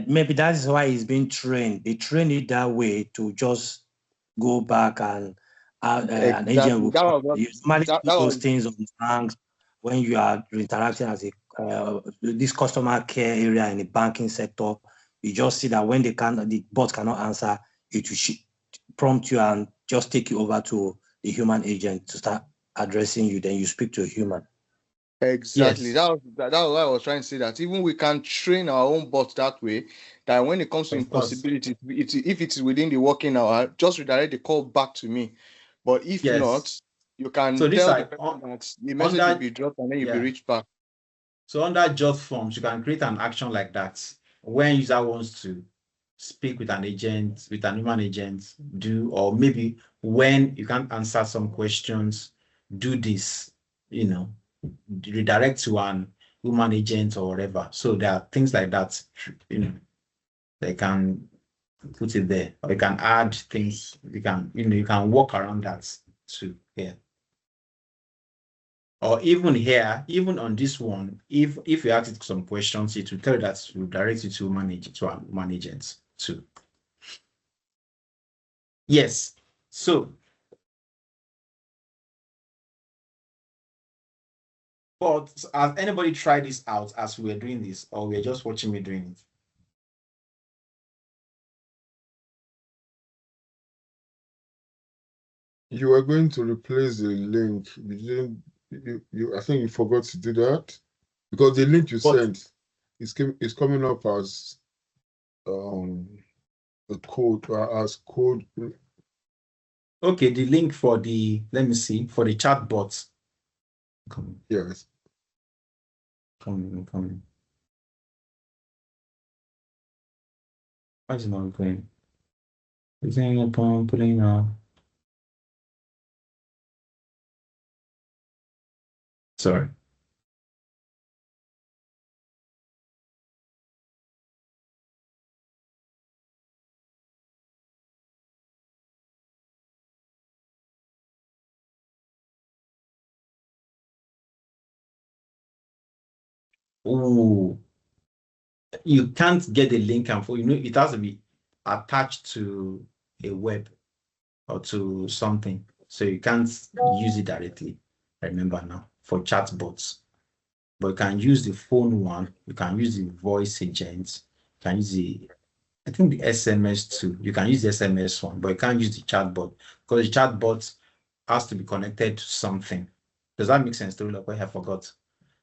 Maybe that is why it's being trained. They train it that way to just go back and an agent will That come. was what, You normally that do those was things on banks when you are interacting as a this customer care area in the banking sector. You just see that when the bot cannot answer, it will prompt you and just take you over to the human agent to start addressing you. Then you speak to a human. exactly Yes, that was why I was trying to say that even we can train our own bot that way. That when it comes to of course. impossibility, if it is within the working hour, just redirect the call back to me. But if Yes. not, you can So these tell the are person that the message will be dropped and then you'll be yeah. reached back. So under jot forms, you can create an action like that. When user wants to speak with an agent, with an human agent, or maybe when you can't answer some questions, do this, redirect to an human agent or whatever. So there are things like that, they can put it there, or you can add things, you can work around that too. Yeah. Or even here, even on this one, if you ask it some questions, it will tell you that it will direct you to our managers too. Yes. So, but has anybody tried this out as we were doing this, or we're just watching me doing it? You were going to replace the link. You didn't. I think you forgot to do that because the link you sent is coming up as a code as code. Okay, the link for let me see, for the chat bots. Yes. Coming. Why is it not going? Is it upon putting now? Sorry. Oh, you can't get the link and it has to be attached to a web or to something. So you can't use it directly. I remember now for chatbots. But you can use the phone one, you can use the voice agent, you can use I think the SMS too. You can use the SMS one, but you can't use the chatbot because the chatbot has to be connected to something. Does that make sense? Like I forgot.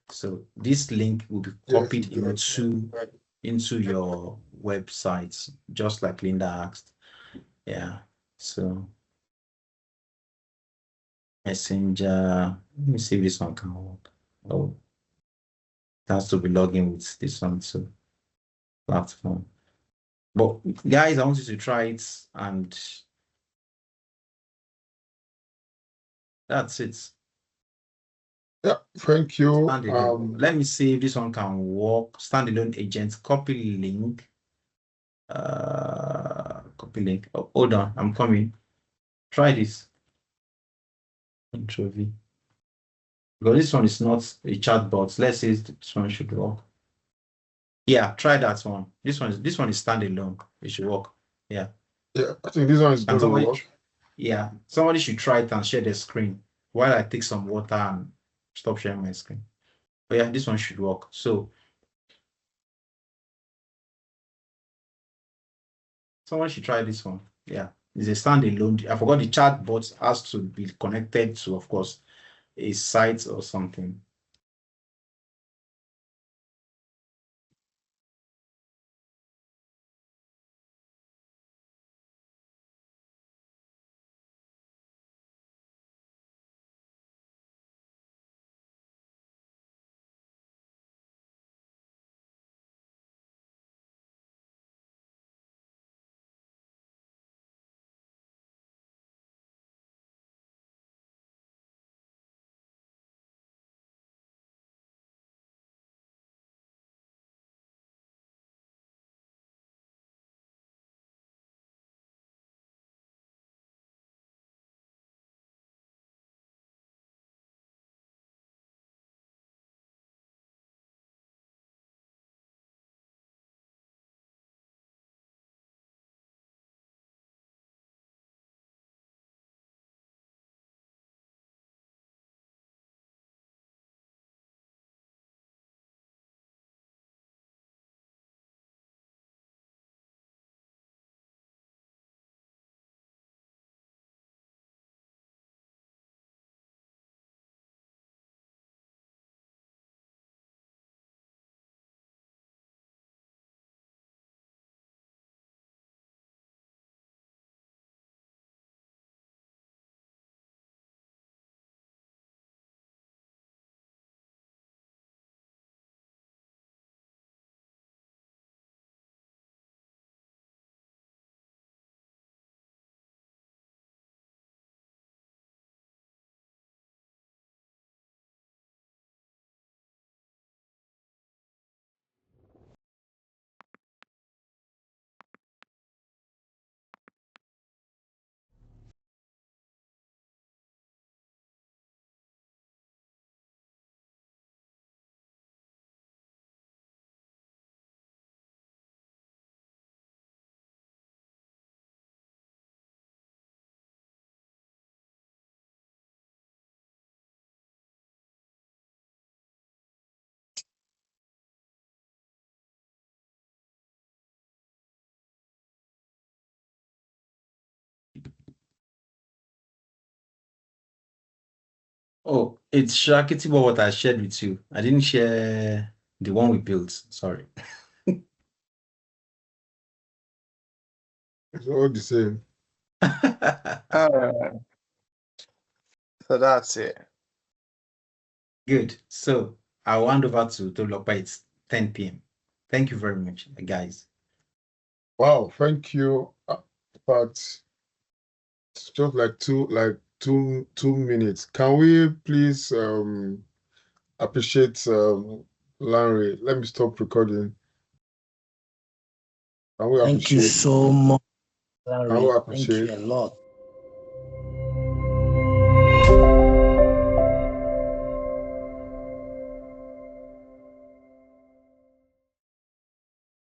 So this link will be copied into your website, just like Linda asked. Yeah. So Messenger. Let me see if this one can work. Oh, it has to be logging with this one too. Platform. But guys, I want you to try it, and that's it. Yeah, thank you. Let me see if this one can work. Standalone agents, copy link. Copy link. Oh, hold on, I'm coming. Try this. Intro V. Because this one is not a chatbot. Let's say this one should work. Yeah, try that one. This one is standalone. It should work. Yeah. Yeah, I think this one is And going to work. yeah, somebody should try it and share the screen while I take some water and stop sharing my screen. But yeah, this one should work. So someone should try this one. Yeah, it's a standalone. I forgot the chat bot has to be connected to, of course, a site or something. Oh, it's Shakiti what I shared with you. I didn't share the one we built. Sorry. It's all the same. So that's it. Good. So I'll hand over to Tolopa. It's 10 p.m. Thank you very much, guys. Wow, thank you. But it's just like two minutes. Can we please appreciate Lanre? Let me stop recording. Can we Thank you appreciate? so much, Can we Larry. Thank appreciate? you a lot.